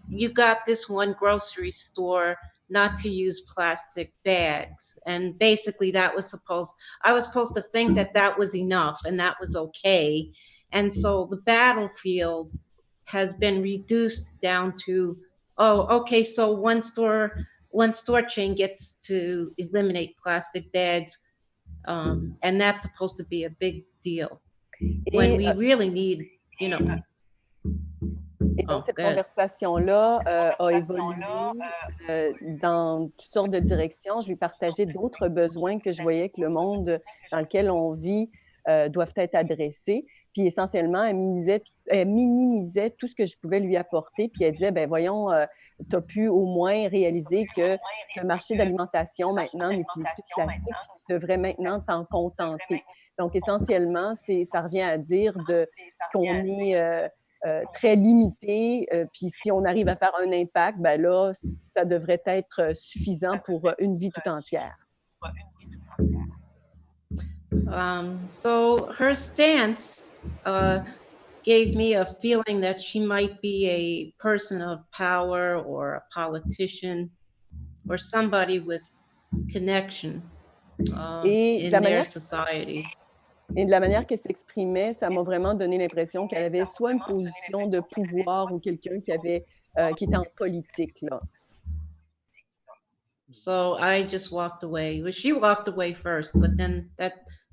you got this one grocery store not to use plastic bags. And basically, I was supposed to think that was enough and that was okay. And so the battlefield has been reduced down to, oh, okay, so one store chain gets to eliminate plastic bags. And that's supposed to be a big deal when we really need, you know. Et donc, cette conversation-là a évolué dans toutes sortes de directions. Je lui partageais d'autres besoins que je voyais que le monde dans lequel on vit doivent être adressés. Puis essentiellement, elle minimisait tout ce que je pouvais lui apporter. Puis elle disait, ben voyons, tu as pu au moins réaliser que le marché d'alimentation maintenant n'utilise plus de plastique. Tu devrais maintenant t'en contenter. Donc essentiellement, ça revient à dire qu'on est très limité. Puis si on arrive à faire un impact, ben là, ça devrait être suffisant pour une vie tout entière. So her stance gave me a feeling that she might be a person of power or a politician or somebody with connection in their society. Et de la manière qu'elle s'exprimait, ça m'a vraiment donné l'impression qu'elle avait soit une position de pouvoir ou quelqu'un qui était en politique, là. So I just walked away. Well, she walked away first, but then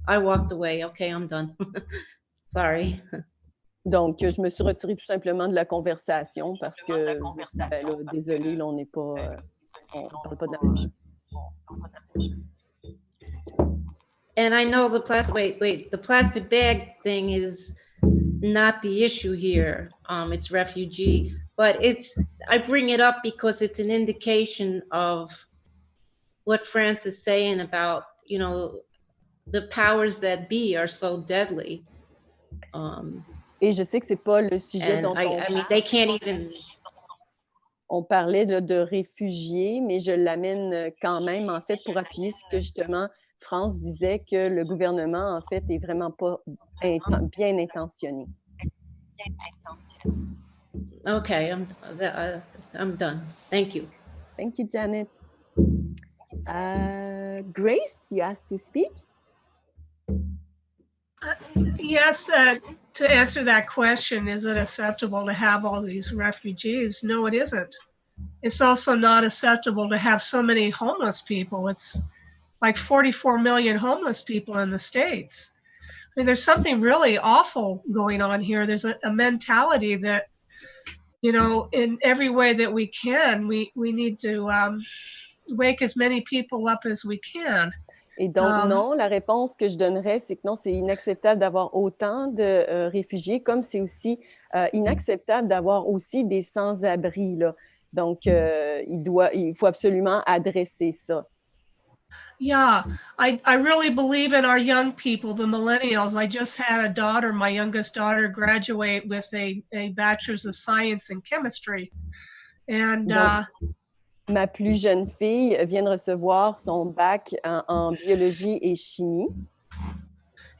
I walked away. Okay, I'm done. Sorry. Donc, je me suis retirée tout simplement de la conversation parce que, ben là, désolée, là, on n'est pas, on parle pas de la même chose. And I know the plastic bag thing is not the issue here. It's refugee, but I bring it up because it's an indication of what France is saying about, you know, the powers that be are so deadly. Et je sais que c'est pas le sujet dont they can't even... On parlait de réfugiés, mais je l'amène quand même, en fait, pour appuyer ce que justement France disait que le gouvernement, en fait, est vraiment pas bien intentionné. Okay, I'm done. Thank you. Thank you, Janet. Grace, you asked to speak? Yes, to answer that question, is it acceptable to have all these refugees? No, it isn't. It's also not acceptable to have so many homeless people. It's like 44 million homeless people in the States. I mean, there's something really awful going on here. There's a mentality that, you know, in every way that we can, we need to wake as many people up as we can. Et donc, non, la réponse que je donnerais, c'est que non, c'est inacceptable d'avoir autant de réfugiés, comme c'est aussi inacceptable d'avoir aussi des sans-abri, là. Donc, il faut absolument adresser ça. Yeah, I really believe in our young people, the millennials. I just had a daughter, my youngest daughter, graduate with a bachelor's of science in chemistry. And Donc, ma plus jeune fille vient de recevoir son bac en biologie et chimie.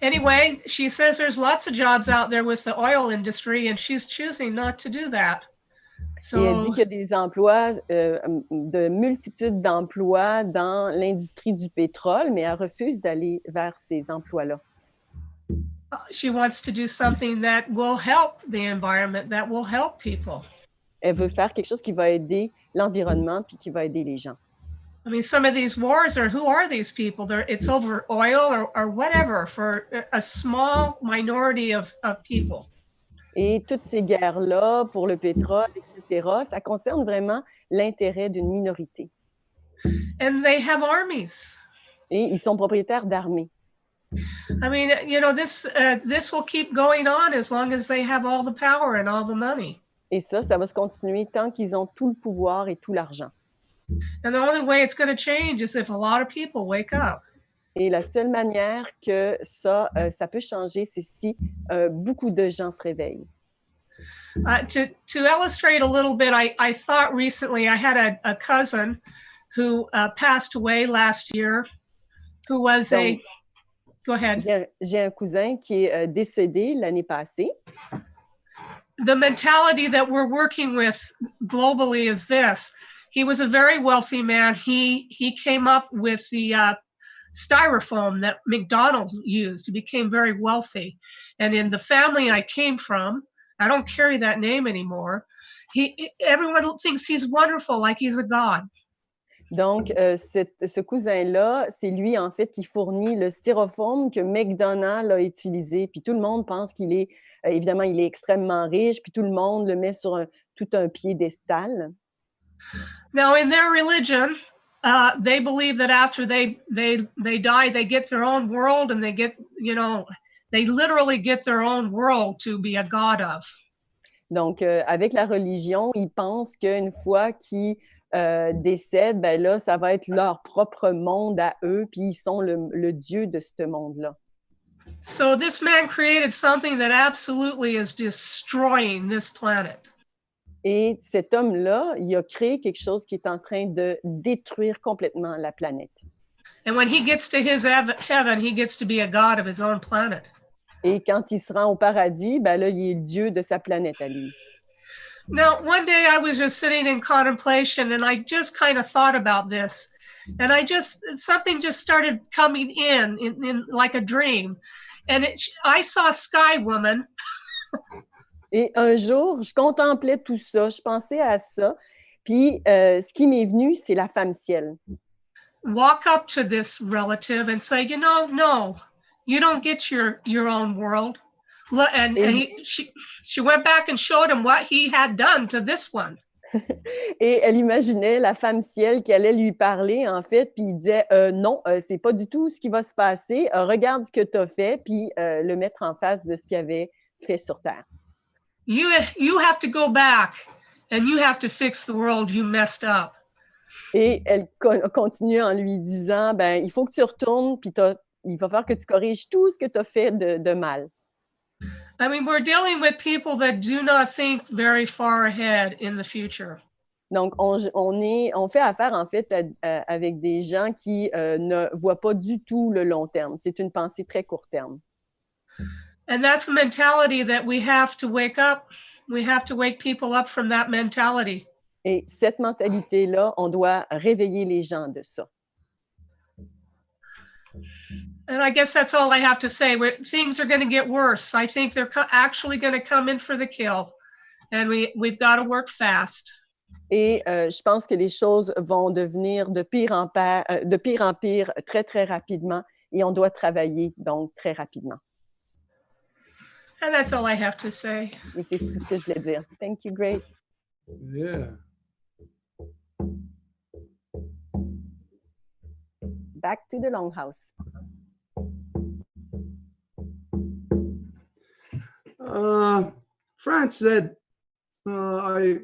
anyway, she says there's lots of jobs out there with the oil industry, and she's choosing not to do that. Et elle dit So qu'il y a des emplois, de multitudes d'emplois dans l'industrie du pétrole, mais elle refuse d'aller vers ces emplois-là. she wants to do something that will help the environment, that will help people. Elle veut faire quelque chose qui va aider l'environnement puis qui va aider les gens. I mean, some of these wars are, who are these people? It's over oil or whatever for a small minority of people. Et toutes ces guerres-là pour le pétrole, etc., ça concerne vraiment l'intérêt d'une minorité. And they have armies. Et ils sont propriétaires d'armées. I mean, you know, this will keep going on as long as they have all the power and all the money. Et ça va se continuer tant qu'ils ont tout le pouvoir et tout l'argent. And the only way it's going to change is if a lot of people wake up. Et la seule manière que ça peut changer, c'est si beaucoup de gens se réveillent. To illustrate a little bit, I thought recently I had a cousin who passed away last year, who was Donc, go ahead. J'ai un cousin qui est décédé l'année passée. The mentality that we're working with globally is this. He was a very wealthy man. He came up with the styrofoam that McDonald's used. He became very wealthy. And in the family I came from, I don't carry that name anymore. Everyone thinks he's wonderful, like he's a god. Donc, ce cousin-là, c'est lui, en fait, qui fournit le styrofoam que McDonald's a utilisé. Puis tout le monde pense qu'il est, évidemment, il est extrêmement riche, puis tout le monde le met sur tout un piédestal. Now, in their religion, they believe that after they die, they get their own world, and they get, you know, they literally get their own world to be a god of. Donc, avec la religion, ils pensent qu'une fois qu'ils décèdent, ben là, ça va être leur propre monde à eux, puis ils sont le dieu de ce monde-là. So this man created something that absolutely is destroying this planet. Et cet homme-là, il a créé quelque chose qui est en train de détruire complètement la planète. And when he gets to his heaven, he gets to be a god of his own planet. Et quand il se rend au paradis, ben là, il est le dieu de sa planète à lui. Now, one day I was just sitting in contemplation, and I just kind of thought about this. And something just started coming in like a dream. And I saw Sky Woman. Et un jour, je contemplais tout ça, je pensais à ça, puis ce qui m'est venu, c'est la femme ciel. Walk up to this relative and say, you know, no, you don't get your own world. And she went back and showed him what he had done to this one. Et elle imaginait la femme ciel qui allait lui parler, en fait, puis il disait non, c'est pas du tout ce qui va se passer. Regarde ce que tu as fait, puis le mettre en face de ce qu'il avait fait sur Terre. You have to go back and you have to fix the world you messed up. Et elle continue en lui disant, ben il faut que tu retournes, puis il va falloir que tu corriges tout ce que tu as fait de mal. I mean, we're dealing with people that do not think very far ahead in the future. Donc, on fait affaire, en fait, avec des gens qui ne voient pas du tout le long terme. C'est une pensée très court terme. And that's the mentality that we have to wake up. We have to wake people up from that mentality. Et cette mentalité-là, on doit réveiller les gens de ça. And I guess that's all I have to say. Things are going to get worse. I think they're actually going to come in for the kill. And we've got to work fast. Et je pense que les choses vont devenir de pire en pire très, très rapidement. Et on doit travailler, donc, très rapidement. And that's all I have to say. Et c'est tout ce que je voulais dire. Thank you, Grace. Yeah. Back to the Longhouse. France said, I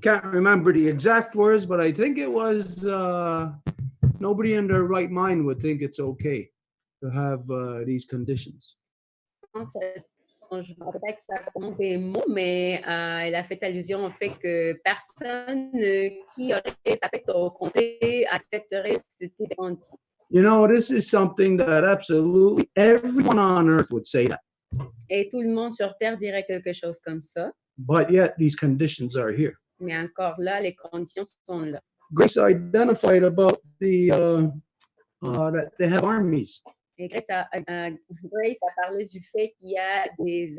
can't remember the exact words, but I think it was nobody in their right mind would think it's okay to have these conditions. Je ne me rappelle pas exactement des mots, mais elle a fait allusion au fait que personne qui aurait sa tête au comté accepterait ces conditions. You know, this is something that absolutely everyone on earth would say that. Et tout le monde sur Terre dirait quelque chose comme ça. But yet these conditions are here. Mais encore là, les conditions sont là. Grace identified about that they have armies. Et Grace a parlé du fait qu'il y a des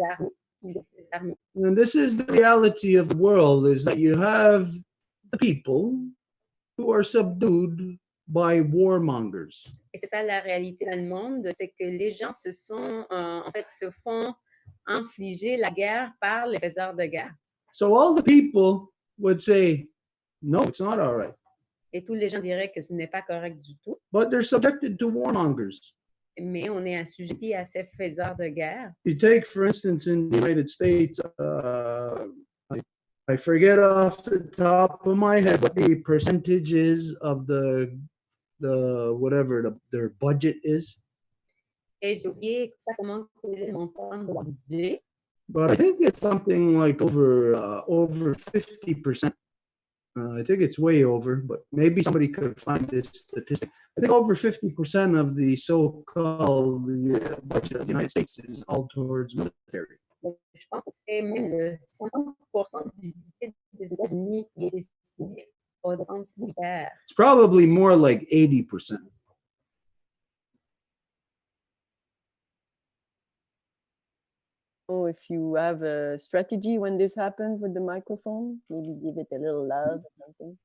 armées. And this is the reality of the world, is that you have the people who are subdued by warmongers. Et c'est ça la réalité dans le monde, c'est que les gens se font infliger la guerre par les faiseurs de guerre. So all the people would say, no, it's not all right. Et tous les gens diraient que ce n'est pas correct du tout. But they're subjected to warmongers. Mais on est assujetti à ces faiseurs de guerre. You take, for instance, in the United States, I forget off the top of my head what the percentage is of the whatever their budget is. Et j'ai oublié exactement quel est le montant de leur budget. But I think it's something like over 50%. I think it's way over, but maybe somebody could find this statistic. I think over 50% of the so-called budget of the United States is all towards military. Je pense que c'est même le 50% du budget des États-Unis qui est destiné aux dépenses militaires. It's probably more like 80%. Oh, if you have a strategy when this happens with the microphone, maybe give it a little love or something.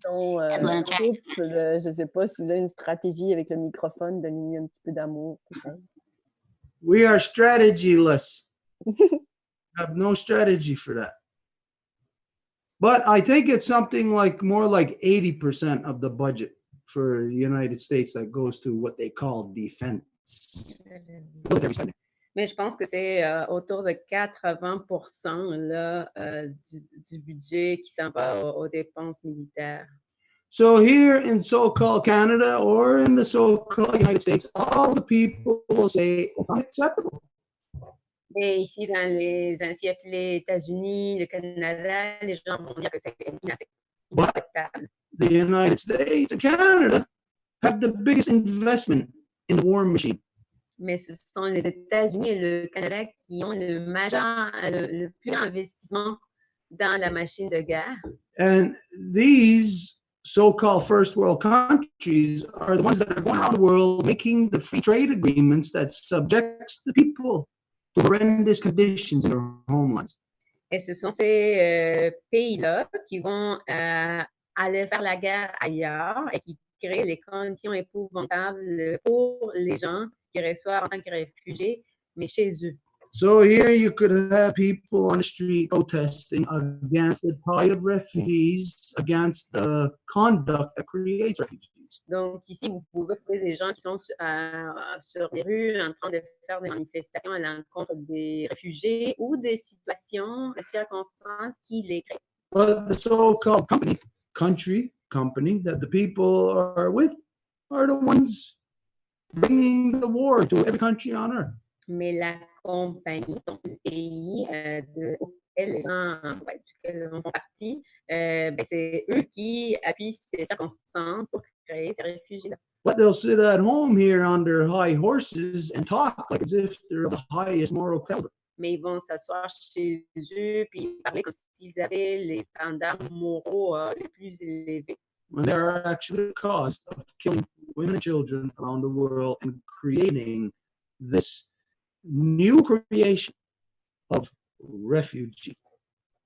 Je ne sais pas si vous avez une stratégie avec le microphone, donnez-lui un petit peu d'amour. We are strategyless. Have no strategy for that. But I think it's something like more like 80% of the budget for the United States that goes to what they call defense. Military spending. Mais je pense que c'est autour de 80% là, du budget qui s'en va aux dépenses militaires. So here in so-called Canada or in the so-called United States, all the people will say it's unacceptable. Et ici, dans les ainsi appelés États-Unis, le Canada, les gens vont dire que c'est inacceptable. The United States and Canada have the biggest investment in the war machine. Mais ce sont les États-Unis et le Canada qui ont le plus grand investissement dans la machine de guerre. And these so-called first world countries are the ones that are going around the world making the free trade agreements that subjects the people to horrendous conditions in their homelands. Et ce sont ces pays-là qui vont aller faire la guerre ailleurs et qui créent les conditions épouvantables pour les gens qui reçoivent en tant que réfugiés, mais chez eux. So here you could have people on the street protesting against the tide of refugees, against the conduct that creates refugees. Donc ici, vous pouvez trouver des gens qui sont sur les rues en train de faire des manifestations à l'encontre des réfugiés ou des situations, des circonstances qui les créent. But the so-called company that the people are with are the ones bringing the war to every country on earth. Mais la compagnie, donc le pays duquel les gens font partie, c'est eux qui appuient ces circonstances pour créer ces réfugiés-là. But they'll sit at home here on their high horses and talk like as if they're the highest moral caliber. Mais ils vont s'asseoir chez eux puis parler comme s'ils avaient les standards moraux les plus élevés. When they are actually the cause of killing women and children around the world and creating this new creation of refugees.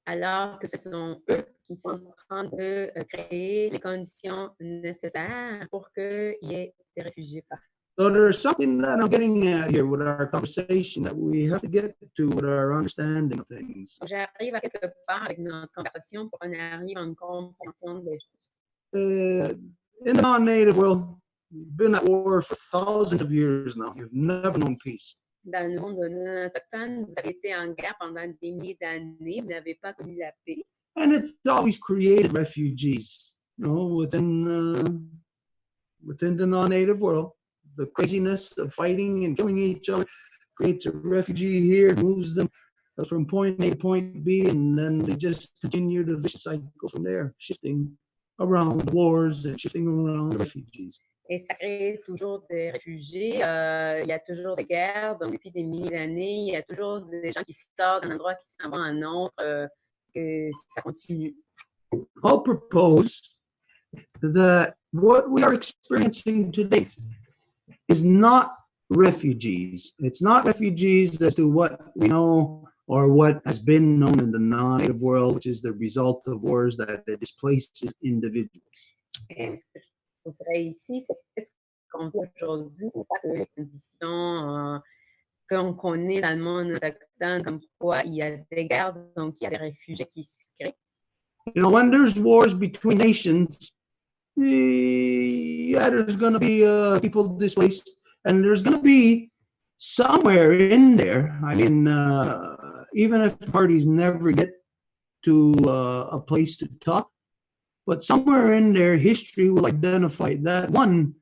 Alors que ce sont eux qui sont en train de créer les conditions nécessaires pour qu'il y ait des réfugiés partout. So there's something that I'm getting at here with our conversation that we have to get to with our understanding of things. J'arrive à quelque part avec notre conversation pour qu'on arrive à une compréhension des choses. In the non-native world, you've been at war for thousands of years now. You've never known peace. Dans le monde non autochtone, vous avez été en guerre pendant des milliers d'années, vous n'avez pas connu la paix. And it's always created refugees, within the non-native world. The craziness of fighting and killing each other creates a refugee here, moves them from point A to point B, and then they just continue the vicious cycle from there, shifting around wars and shifting around the refugees. Et ça crée toujours des réfugiés, il y a toujours des guerres, donc depuis des milliers d'années, il y a toujours des gens qui sortent d'un endroit qui s'en vont à un autre, que ça continue. I'll propose that what we are experiencing today is not refugees. It's not refugees as to what we know or what has been known in the non-native world, which is the result of wars that displaces individuals. Et ce que je trouverais ici, c'est que ce qu'on voit aujourd'hui, c'est pas que les conditions qu'on connaît dans le monde autochtone, comme quoi il y a des guerres, donc il y a des réfugiés qui se créent. When there's wars between nations, yeah, there's going to be people displaced, and there's going to be somewhere in there. I mean, even if parties never get to a place to talk, but somewhere in there, history will identify that one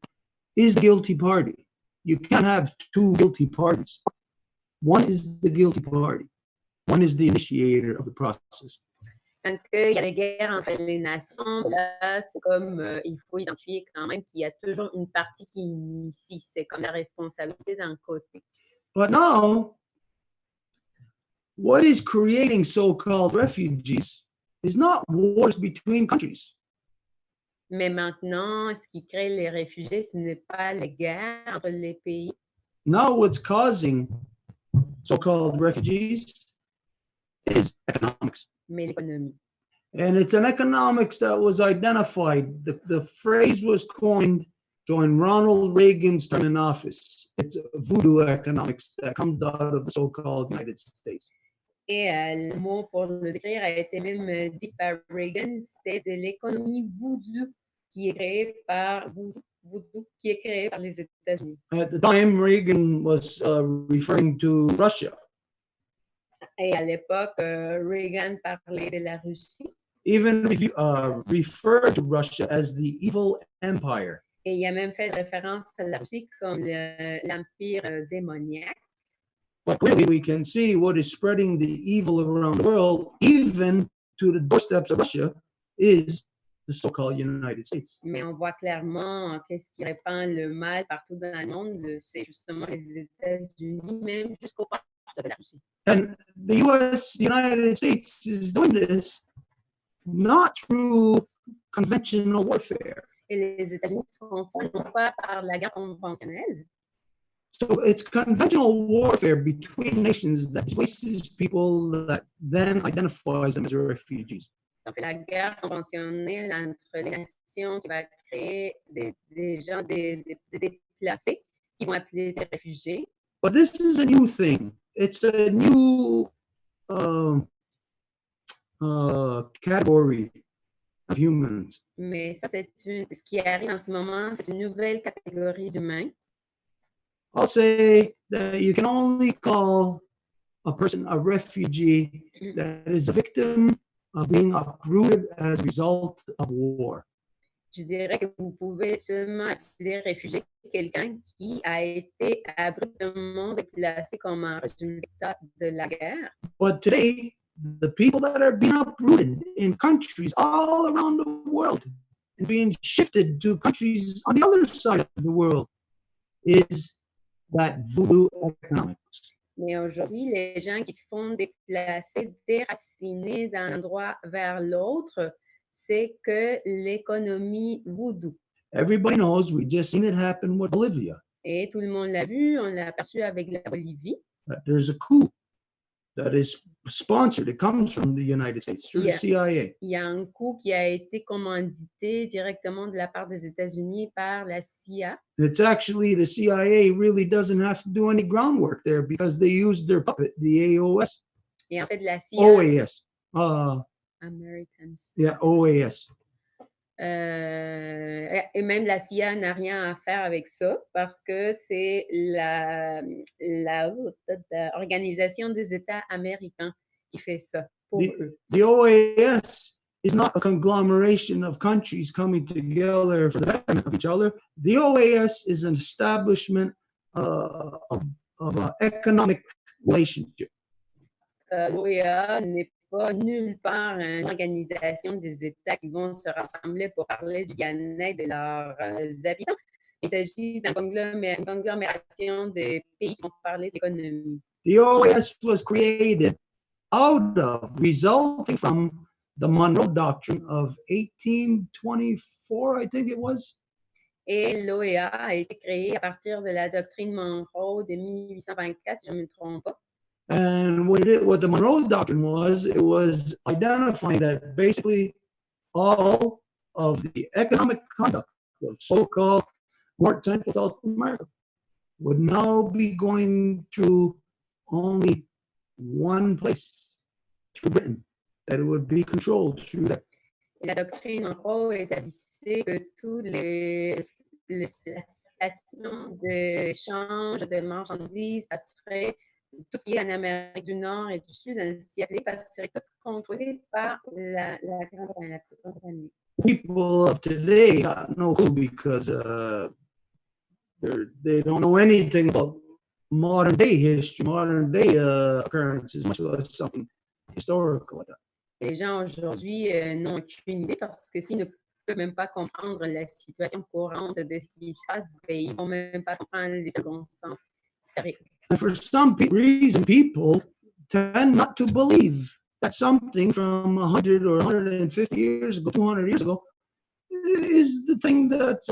is the guilty party. You can't have two guilty parties. One is the guilty party. One is the initiator of the process. Quand il y a des guerres entre les nations, là, c'est comme il faut identifier quand même qu'il y a toujours une partie qui initie. C'est comme la responsabilité d'un côté. But now, what is creating so-called refugees is not wars between countries. Mais maintenant, ce qui crée les réfugiés, ce n'est pas les guerres entre les pays. Now what's causing so-called refugees is economics. Mais l'économie. And it's an economics that was identified. The phrase was coined during Ronald Reagan's term in office. It's voodoo economics that comes out of the so-called United States. Et le mot pour le décrire a été même dit par Reagan, c'est de l'économie voodoo qui est créée par les États-Unis. At the time, Reagan was referring to Russia. Et à l'époque, Reagan parlait de la Russie. Even if you refer to Russia as the evil empire. Et il a même fait référence à la Russie comme l'empire démoniaque. But clearly we can see what is spreading the evil around the world, even to the doorsteps of Russia, is the so-called United States. Mais on voit clairement qu'est-ce qui répand le mal partout dans le monde, c'est justement les États-Unis, même jusqu'aux portes de la Russie. And the United States, is doing this not through conventional warfare. Et les États-Unis font ça non pas par la guerre conventionnelle. So it's conventional warfare between nations that displaces people that then identifies them as refugees. Donc, c'est la guerre conventionnelle entre les nations qui va créer des gens déplacés qui vont appeler des réfugiés. But this is a new thing. It's a new category of humans. Mais ça, ce qui arrive en ce moment, c'est une nouvelle catégorie d'humains. I'll say that you can only call a person a refugee that is a victim of being uprooted as a result of war. Je dirais que vous pouvez seulement appeler réfugié quelqu'un qui a été abruptement déplacé comme un résultat de la guerre. But today, the people that are being uprooted in countries all around the world and being shifted to countries on the other side of the world is that voodoo economics. Mais aujourd'hui, les gens qui se font déplacer, déracinés d'un endroit vers l'autre, c'est que l'économie voodoo. Everybody knows, we just seen it happen with Bolivia. Et tout le monde l'a vu, on l'a aperçu avec la Bolivie. There's a coup that is sponsored. It comes from the United States through the CIA. Il y a un coup qui a été commandité directement de la part des États-Unis par la CIA. It's actually the CIA really doesn't have to do any groundwork there because they use their puppet, the AOS. Et en fait, la CIA. OAS. Americans. Yeah, OAS. Et même la CIA n'a rien à faire avec ça parce que c'est l'Organisation des États américains qui fait ça pour eux. The OAS is not a conglomeration of countries coming together for the betterment of each other. The OAS is an establishment of an economic relationship. L'OEA n'est pas nulle part une organisation des États qui vont se rassembler pour parler du bien-être de leurs habitants. Il s'agit d'une conglomération de pays qui vont parler d'économie. The OAS was created resulting from the Monroe Doctrine of 1824, I think it was. Et l'OEA a été créée à partir de la doctrine Monroe de 1824, si je ne me trompe pas. And what the Monroe Doctrine was, it was identifying that basically all of the economic conduct of so-called North Central South America would now be going through only one place, through Britain, that it would be controlled through that. La doctrine Monroe établissait que toutes les situations d'échange de marchandises passeraient, tout ce qui est en Amérique du Nord et du Sud, ainsi appelé, serait tout contrôlé par la Grande-Bretagne. People of today got no clue because they don't know anything about modern day history, modern day occurrences, much less something historical like that. Les gens aujourd'hui n'ont aucune idée parce que s'ils ne peuvent même pas comprendre la situation courante de ce qui se passe, ils ne vont même pas comprendre les circonstances historiques. And for some reason, people tend not to believe that something from 100 or 150 years ago, 200 years ago, is the thing that's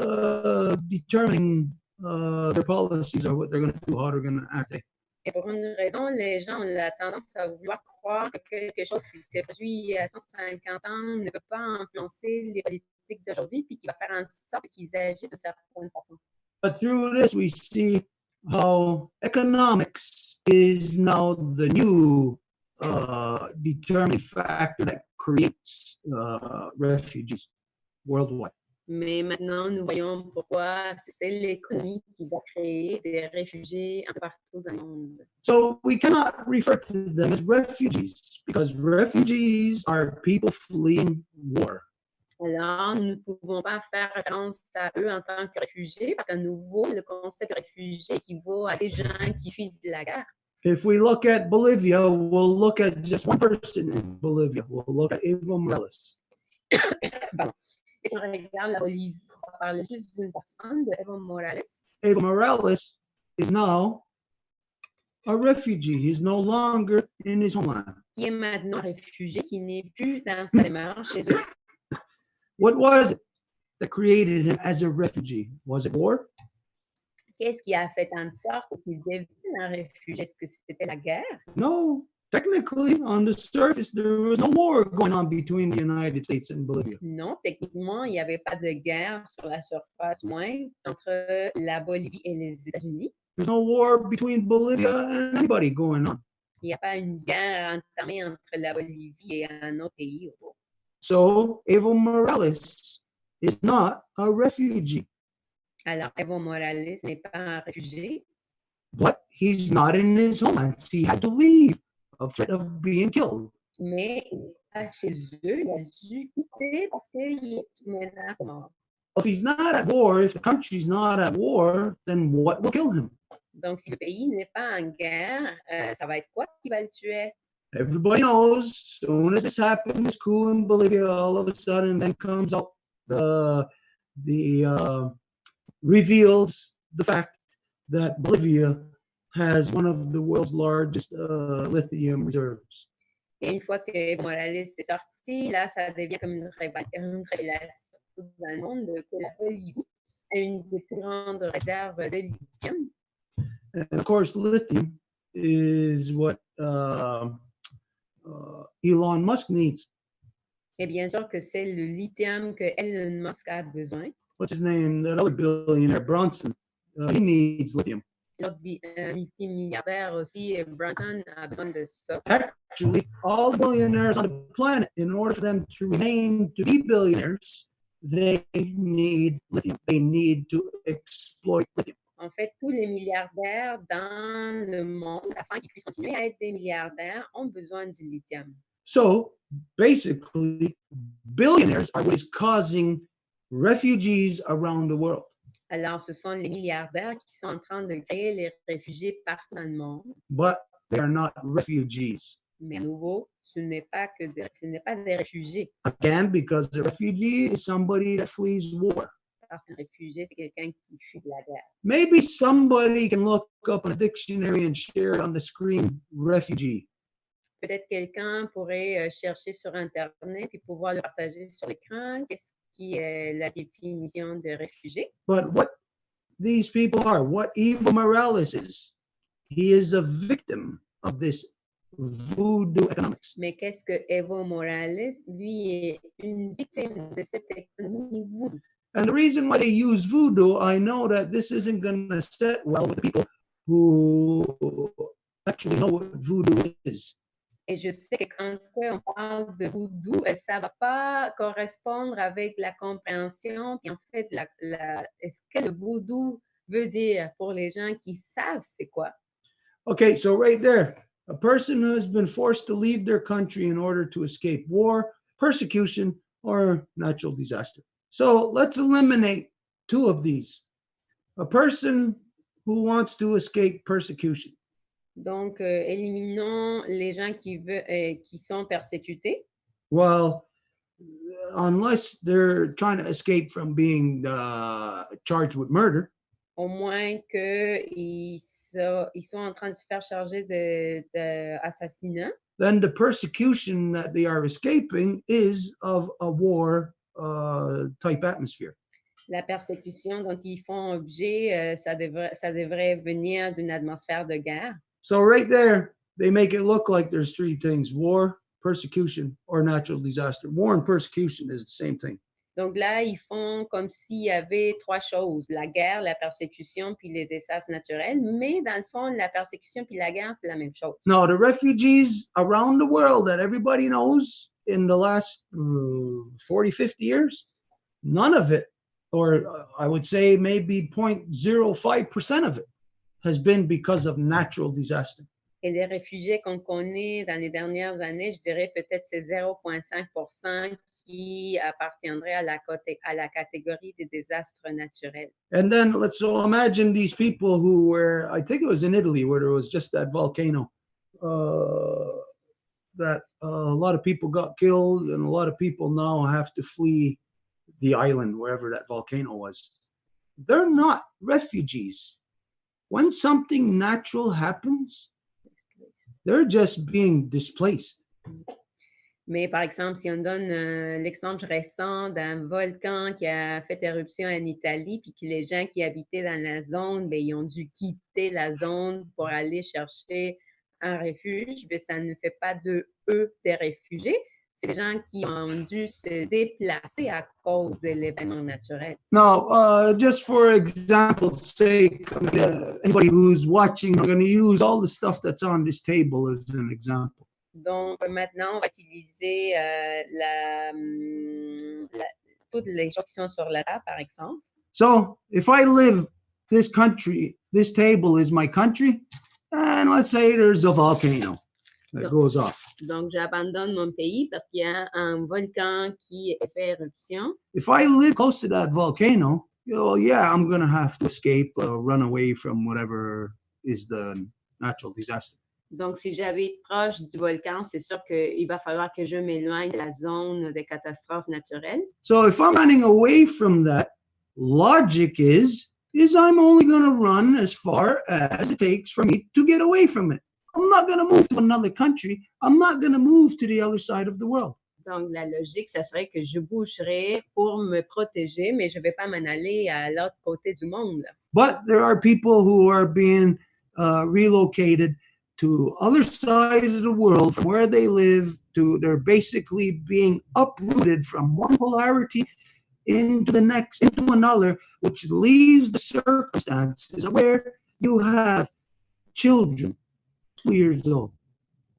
determining their policies or what they're going to do, how they're going to act. Et pour une raison, les gens ont la tendance à vouloir croire que quelque chose qui s'est produit il y a 150 ans ne peut pas influencer les politiques d'aujourd'hui puis qui va faire en sorte qu'ils agissent de certaine façon. But through this, we see how economics is now the new determining factor that creates refugees worldwide. Mais maintenant, nous voyons pourquoi c'est l'économie qui va créer des réfugiés un peu partout dans le monde. So we cannot refer to them as refugees because refugees are people fleeing war. Alors, nous ne pouvons pas faire référence à eux en tant que réfugiés parce qu'à nouveau, le concept de réfugié équivaut à des gens qui fuient de la guerre. If we look at Bolivia, we'll look at just one person in Bolivia. We'll look at Evo Morales. Et si on regarde la Bolivie, on va parler juste d'une personne, de Evo Morales. Evo Morales is now a refugee. He's no longer in his homeland. Qui est maintenant réfugié, qui n'est plus dans sa demeure chez eux. What was it that created him as a refugee? Was it war? Qu'est-ce qui a fait en sorte qu'il devienne un réfugié? Est-ce que c'était la guerre? No. Technically, on the surface, there was no war going on between the United States and Bolivia. Non, techniquement, il n'y avait pas de guerre sur la surface, moins entre la Bolivie et les États-Unis. There's no war between Bolivia and anybody going on. Il n'y a pas une guerre entamée entre la Bolivie et un autre pays. So Evo Morales is not a refugee. Alors, Evo Morales n'est pas un réfugié. But he's not in his homeland. He had to leave of threat of being killed. Mais il n'est pas chez eux, il a dû quitter parce qu'il est sous menace de mort. If he's not at war, if the country's not at war, then what will kill him? Donc, si le pays n'est pas en guerre, ça va être quoi qui va le tuer? Everybody knows, as soon as this happened, this coup in Bolivia, all of a sudden then comes out reveals the fact that Bolivia has one of the world's largest lithium reserves. Et une fois que Evo Morales est sorti, là, ça devient comme une révélation dans le monde que la Bolivie a une des plus grandes réserves de lithium. And of course, lithium is what Elon Musk needs. Et bien sûr que c'est le lithium que Elon Musk a besoin. What's his name? That other billionaire, Bronson. He needs lithium. L'autre multimilliardaire aussi, Branson, a besoin de ça. Actually, all the billionaires on the planet, in order for them to remain to be billionaires, they need lithium. They need to exploit lithium. En fait, tous les milliardaires dans le monde, afin qu'ils puissent continuer à être des milliardaires, ont besoin du lithium. So basically, billionaires are what is causing refugees around the world. Alors, ce sont les milliardaires qui sont en train de créer les réfugiés partout dans le monde. But they are not refugees. Mais à nouveau, ce n'est pas des réfugiés. Again, because a refugee is somebody that flees war. Parce qu'un réfugié, c'est quelqu'un qui fuit de la guerre. Maybe somebody can look up in a dictionary and share it on the screen, refugee. Peut-être quelqu'un pourrait chercher sur Internet et pouvoir le partager sur l'écran. Qu'est-ce qui est la définition de réfugié? But what these people are, what Evo Morales is, he is a victim of this voodoo economics. Mais qu'est-ce que Evo Morales? Lui est une victime de cette économie voodoo. And the reason why they use voodoo, I know that this isn't going to sit well with the people who actually know what voodoo is. Et je sais que quand on parle de voodoo, ça ne va pas correspondre avec la compréhension. Puis en fait, est-ce que le voodoo veut dire pour les gens qui savent c'est quoi? Okay, so right there, a person who has been forced to leave their country in order to escape war, persecution, or natural disaster. So let's eliminate two of these. A person who wants to escape persecution. Donc, éliminons les gens qui sont persécutés. Well, unless they're trying to escape from being charged with murder. Au moins qu'ils sont en train de se faire charger d'assassinat. Then the persecution that they are escaping is of a war type atmosphere. La persécution dont ils font objet, ça devrait venir d'une atmosphère de guerre. So right there, they make it look like there's three things: war, persecution, or natural disaster. War and persecution is the same thing. Donc là, ils font comme s'il y avait trois choses: la guerre, la persécution, puis les désastres naturels. Mais dans le fond, la persécution puis la guerre, c'est la même chose. Now, the refugees around the world that everybody knows in the last 40, 50 years, none of it, or I would say maybe 0.05% of it, has been because of natural disaster. Et les réfugiés qu'on connaît dans les dernières années, je dirais peut-être c'est 0,5% qui appartiendrait à la catégorie des désastres naturels. And then let's imagine these people who were, I think it was in Italy, where there was just that volcano, that a lot of people got killed and a lot of people now have to flee the island, wherever that volcano was. They're not refugees. When something natural happens, they're just being displaced. Mais par exemple, si on donne l'exemple récent d'un volcan qui a fait éruption en Italie, puis que les gens qui habitaient dans la zone, bien, ils ont dû quitter la zone pour aller chercher un refuge, bien, ça ne fait pas de eux des réfugiés. C'est des gens qui ont dû se déplacer à cause de l'événement naturel. Now, just for example's sake, anybody who's watching, I'm going to use all the stuff that's on this table as an example. Donc, maintenant, on va utiliser toutes les choses qui sont sur la table, par exemple. So, if I live this country, this table is my country, and let's say there's a volcano that goes off. Donc, j'abandonne mon pays parce qu'il y a un volcan qui fait éruption. If I live close to that volcano, yeah, I'm going to have to escape or run away from whatever is the natural disaster. Donc, si j'habite proche du volcan, c'est sûr qu'il va falloir que je m'éloigne de la zone des catastrophes naturelles. So if I'm running away from that, logic is I'm only going to run as far as it takes for me to get away from it. I'm not going to move to another country. I'm not going to move to the other side of the world. Donc, la logique, ça serait que je bougerais pour me protéger, mais je ne vais pas m'en aller à l'autre côté du monde. But there are people who are being relocated to other sides of the world from where they live. They're basically being uprooted from one polarity into the next, into another, which leaves the circumstances where you have children 2 years old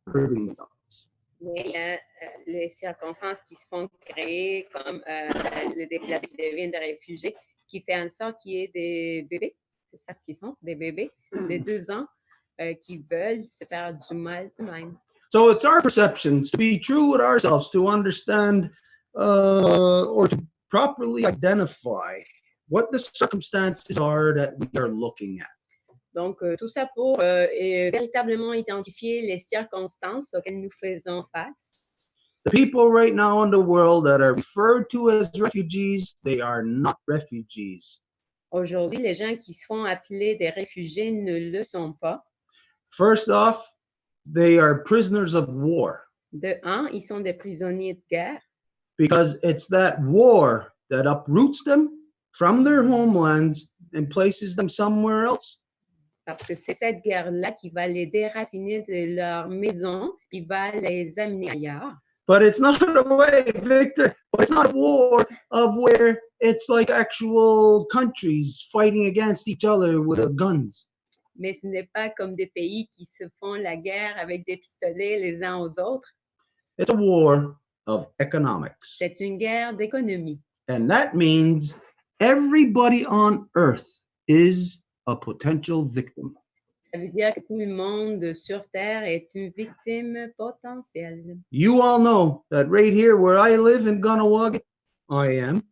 herding dogs. Mais il y a les circonstances qui se font créer, comme le déplacé qui devient des réfugiés, qui fait en sorte qu'il y ait des bébés, c'est ça ce qu'ils sont, des bébés de 2 ans qui veulent se faire du mal eux-mêmes. So it's our perceptions to be true with ourselves, to understand or to properly identify what the circumstances are that we are looking at. Donc, tout ça pour véritablement identifier les circonstances auxquelles nous faisons face. The people right now in the world that are referred to as refugees, they are not refugees. Aujourd'hui, les gens qui se font appeler des réfugiés ne le sont pas. First off, they are prisoners of war De un, ils sont des prisonniers de guerre because it's that war that uproots them from their homelands and places them somewhere else. parce que c'est cette guerre-là qui va les déraciner de leur maison et va les amener ailleurs. But it's not a way, Victor, it's not a war of where it's like actual countries fighting against each other with guns. Mais ce n'est pas comme des pays qui se font la guerre avec des pistolets les uns aux autres. It's a war of economics. C'est une guerre d'économie. And that means everybody on earth is a potential victim. Ça veut dire que tout le monde sur Terre est une victime potentielle. You all know that right here where I live in Ganawagi,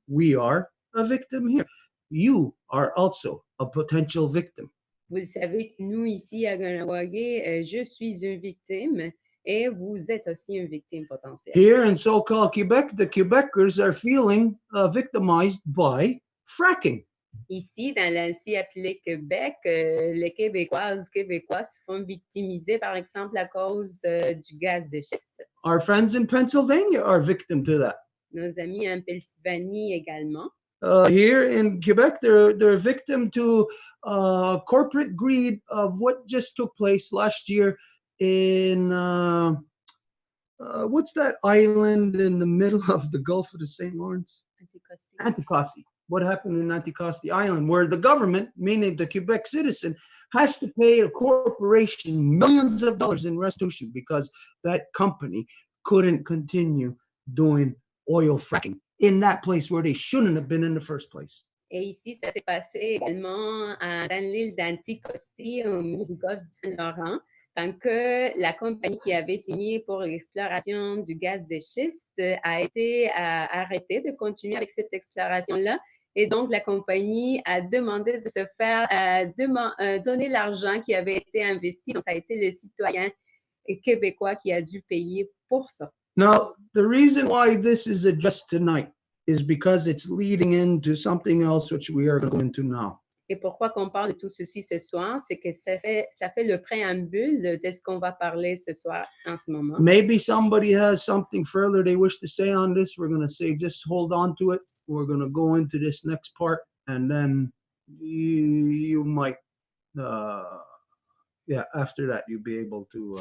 we are a victim here. You are also a potential victim. Vous le savez que nous, ici à Ganawagi, je suis une victime et vous êtes aussi une victime potentielle. Here in so-called Quebec, the Quebecers are feeling victimized by fracking. Ici, dans l'ainsi appelé Québec, les Québécois se font victimiser, par exemple, à cause du gaz de schiste. Our friends in Pennsylvania are victim to that. Nos amis en Pennsylvanie également. Here in Quebec, they're victim to corporate greed of what just took place last year in what's that island in the middle of the Gulf of the St. Lawrence? Anticosti. What happened in Anticosti Island, where the government, meaning the Quebec citizen, has to pay a corporation millions of dollars in restitution because that company couldn't continue doing oil fracking in that place where they shouldn't have been in the first place. Et ici, ça s'est passé également dans l'île d'Anticosti, au milieu du golfe du Saint-Laurent, tant que la compagnie qui avait signé pour l'exploration du gaz de schiste a été arrêtée de continuer avec cette exploration-là. Et donc, la compagnie a demandé de se faire donner l'argent qui avait été investi. Donc, ça a été le citoyen québécois qui a dû payer pour ça. Now, the reason why this is addressed tonight is because it's leading into something else which we are going to go into now. Et pourquoi qu'on parle de tout ceci ce soir, c'est que ça fait le préambule de ce qu'on va parler ce soir en ce moment. Maybe somebody has something further they wish to say on this. We're going to say, just hold on to it. We're going to go into this next part, and then you might, after that, you'll be able to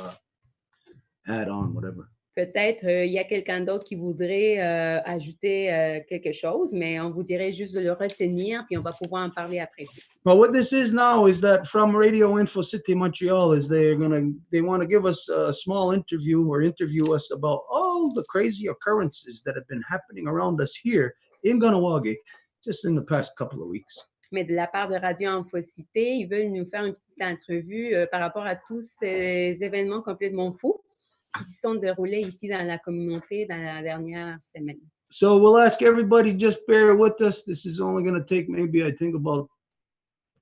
add on whatever. Peut-être il y a quelqu'un d'autre qui voudrait ajouter quelque chose, mais on vous dirait juste de le retenir, puis on va pouvoir en parler après. But what this is now is that from RadioInfoCite Montreal is they want to give us a small interview or interview us about all the crazy occurrences that have been happening around us here in Ganawagi just in the past couple of weeks. Mais de la part de RadioInfoCite, ils veulent nous faire une petite entrevue par rapport à tous ces événements complètement fous qui se sont déroulés ici dans la communauté dans la dernière semaine. So we'll ask everybody just bear with us. This is only going to take maybe, I think, about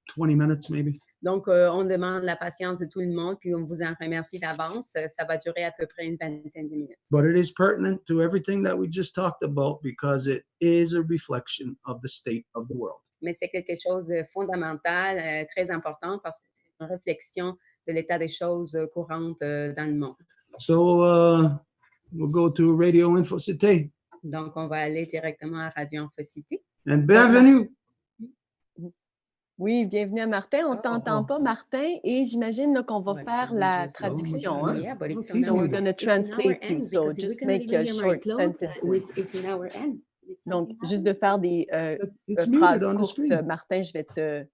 20 minutes maybe. Donc, on demande la patience de tout le monde, puis on vous en remercie d'avance. Ça va durer à peu près une vingtaine de minutes. But it is pertinent to everything that we just talked about because it is a reflection of the state of the world. Mais c'est quelque chose de fondamental, très important, parce que c'est une réflexion de l'état des choses courantes dans le monde. So we'll go to RadioInfoCite. Donc, on va aller directement à RadioInfoCite. And bienvenue. Oui, bienvenue à Martin. On ne t'entend pas, Martin, et j'imagine qu'on va faire la traduction. Hein? Yeah, but it's So we're going to translate you, so just make a short sentence. It's in our end. Donc, juste de faire des phrases courtes, Martin, je vais te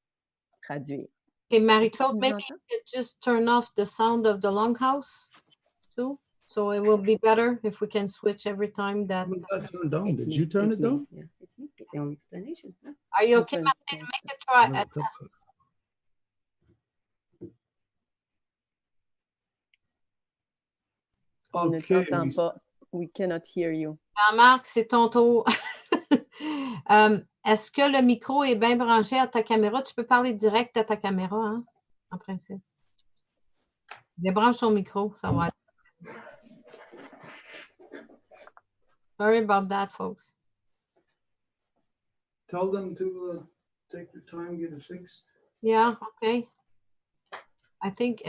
traduire. Okay, Marie-Claude, maybe you could just turn off the sound of the Longhouse too, So it will be better if we can switch every time that. Was that turned down? It's Did me, you turn it's it me. down? Yeah, it's me. It's on explanation. Huh? Are you Just okay, an Martin? extension. Make a try. No, that's it. On ne Okay, t'entend pas. We cannot hear you. Jean-Marc, c'est ton tour. Est-ce que le micro est bien branché à ta caméra? Tu peux parler direct à ta caméra, hein, en principe. Débranche ton micro, ça va aller. Sorry about that, folks. Tell them to take their time, get it fixed. Yeah, okay. I think,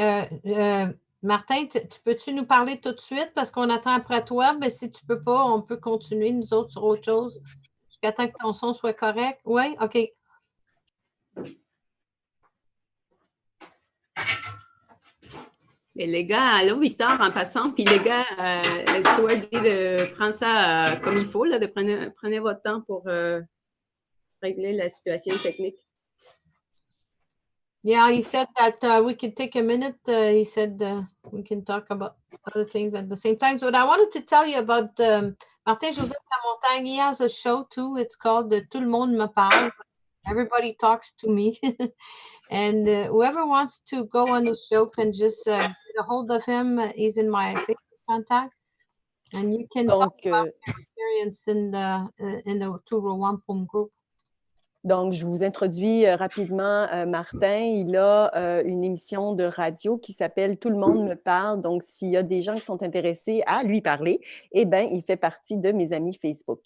Martin, tu peux-tu nous parler tout de suite parce qu'on attend après toi, mais si tu peux pas, on peut continuer nous autres sur autre chose jusqu'à temps que ton son soit correct. Oui, OK. Et les gars, allô, Victor, en passant, puis les gars, Stuart dit de prendre ça comme il faut, là, de prenez votre temps pour régler la situation technique. Yeah, he said that we could take a minute. He said we can talk about other things at the same time. So what I wanted to tell you about Martin Joseph Lamontagne, he has a show too. It's called Tout le monde me parle. Everybody talks to me. And whoever wants to go on the show can just get a hold of him. He's in my Facebook contact. And you can talk Donc, about your experience in the Two Row Wampum group. Donc, je vous introduis rapidement Martin. Il a une émission de radio qui s'appelle « Tout le monde me parle ». Donc, s'il y a des gens qui sont intéressés à lui parler, eh bien, il fait partie de mes amis Facebook.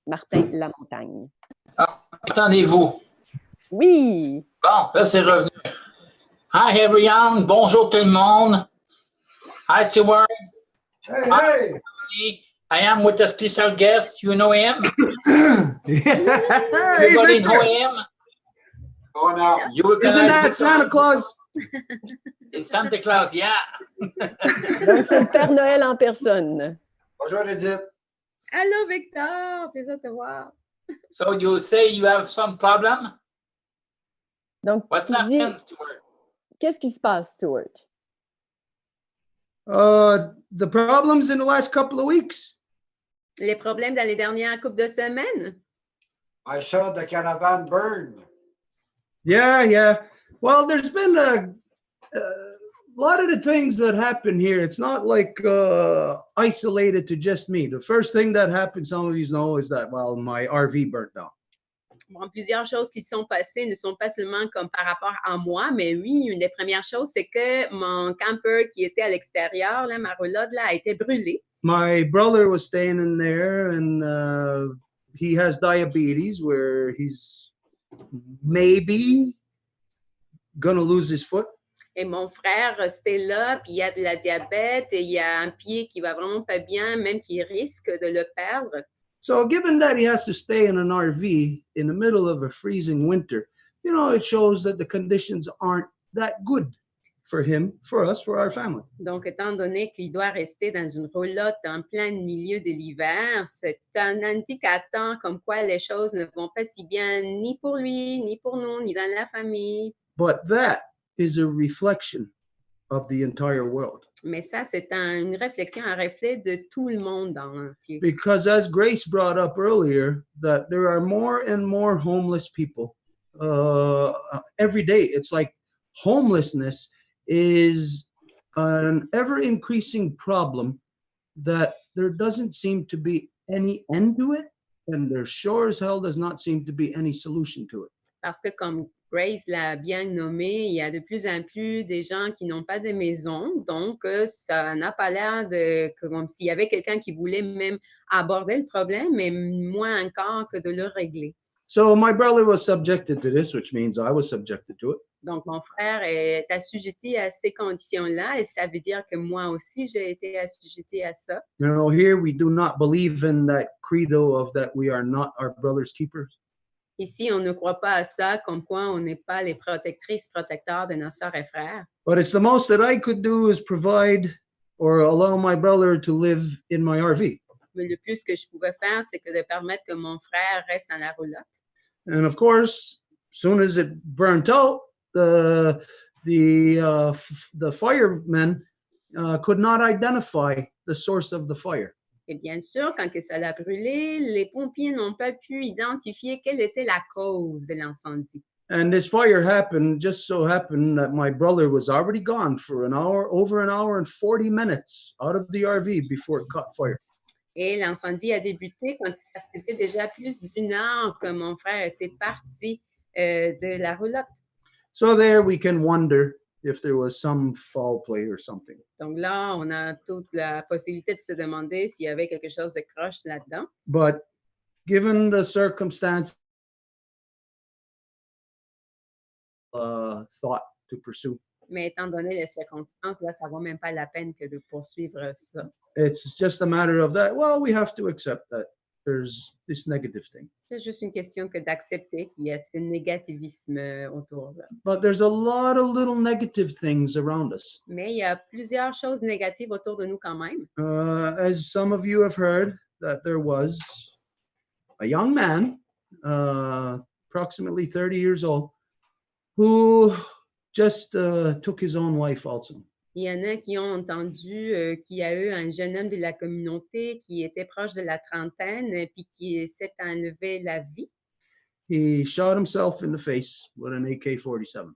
Martin Lamontagne. Ah, entendez-vous? Oui! Bon, là, c'est revenu. Hi, everyone. Bonjour tout le monde. Hi, Stuart. Hey, Hi, I am with a special guest. You know him? hey, Everybody know Victor. him? Oh, now. You recognize Isn't that Victor? Santa Claus? It's Santa Claus, yeah. Donc, c'est le Père Noël en personne. Bonjour, Edith. Allô, Victor, plaisir de te voir. So you say you have some problem? Donc, What's tu dis, happening, Stuart? qu'est-ce qui se passe, Stuart? The problems in the last couple of weeks. Les problèmes dans les dernières couples de semaines? I saw the caravan burn. Yeah. Well, there's been a lot of the things that happen here. It's not like isolated to just me. The first thing that happened, some of you know, is that, well, my RV burnt down. Bon, plusieurs choses qui sont passées ne sont pas seulement comme par rapport à moi, mais oui, une des premières choses, c'est que mon camper qui était à l'extérieur, là, ma roulotte, là, a été brûlée. My brother was staying in there, and he has diabetes where he's maybe gonna lose his foot. Et mon frère, c'était là, puis il a de la diabète, et il a un pied qui va vraiment pas bien, même qu'il risque de le perdre. So given that he has to stay in an RV in the middle of a freezing winter, you know, it shows that the conditions aren't that good for him, for us, for our family. Donc, étant donné qu'il doit rester dans une roulotte en plein milieu de l'hiver, c'est un indicateur comme quoi les choses ne vont pas si bien ni pour lui, ni pour nous, ni dans la famille. But that is a reflection of the entire world. Mais ça, c'est une réflexion, un reflet de tout le monde dans l'entier. Because as Grace brought up earlier, that there are more and more homeless people every day. It's like homelessness is an ever-increasing problem that there doesn't seem to be any end to it, and there sure as hell does not seem to be any solution to it. Parce que comme Grace l'a bien nommé, il y a de plus en plus des gens qui n'ont pas de maison, donc ça n'a pas l'air de comme s'il y avait quelqu'un qui voulait même aborder le problème, mais moins encore que de le régler. So my brother was subjected to this, which means I was subjected to it. Donc, mon frère est assujetti à ces conditions-là et ça veut dire que moi aussi, j'ai été assujetti à ça. You know, here we do not believe in that credo of that we are not our brother's keepers. Ici, on ne croit pas à ça, comme quoi on n'est pas les protectrices, protecteurs de nos sœurs et frères. But it's the most that I could do is provide or allow my brother to live in my RV. Mais le plus que je pouvais faire, c'est que de permettre que mon frère reste dans la roulotte. And of course, as soon as it burnt out, the firemen could not identify the source of the fire. Et bien sûr, quand que ça a brûlé, les pompiers n'ont pas pu identifier quelle était la cause de l'incendie. And this fire just so happened that my brother was already gone for over an hour and 40 minutes out of the RV before it caught fire. Et l'incendie a débuté quand ça faisait déjà plus d'une heure que mon frère était parti de la roulotte. So there we can wonder if there was some foul play or something. Donc là, on a toute la possibilité de se demander s'il y avait quelque chose de croche là-dedans. But given the circumstance, thought to pursue. Mais étant donné les circonstances, là, ça vaut même pas la peine que de poursuivre ça. It's just a matter of that. Well, we have to accept that there's this negative thing. C'est juste une question que d'accepter qu'il y a ce négativisme autour de. But there's a lot of little negative things around us. Mais il y a plusieurs choses négatives autour de nous quand même. As some of you have heard, that there was a young man, approximately 30 years old, who just took his own life also. Il y en a qui ont entendu qu'il y a eu un jeune homme de la communauté qui était proche de la trentaine puis qui s'est enlevé la vie. He shot himself in the face with an AK-47.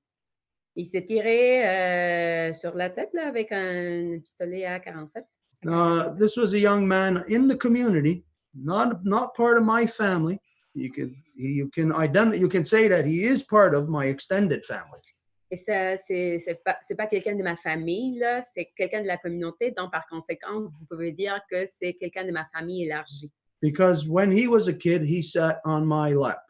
Il s'est tiré sur la tête là, avec un pistolet AK-47. This was a young man in the community, not part of my family. You can say that he is part of my extended family. Et ça, c'est pas quelqu'un de ma famille, là, c'est quelqu'un de la communauté, donc par conséquent, vous pouvez dire que c'est quelqu'un de ma famille élargie. Because when he was a kid, he sat on my lap.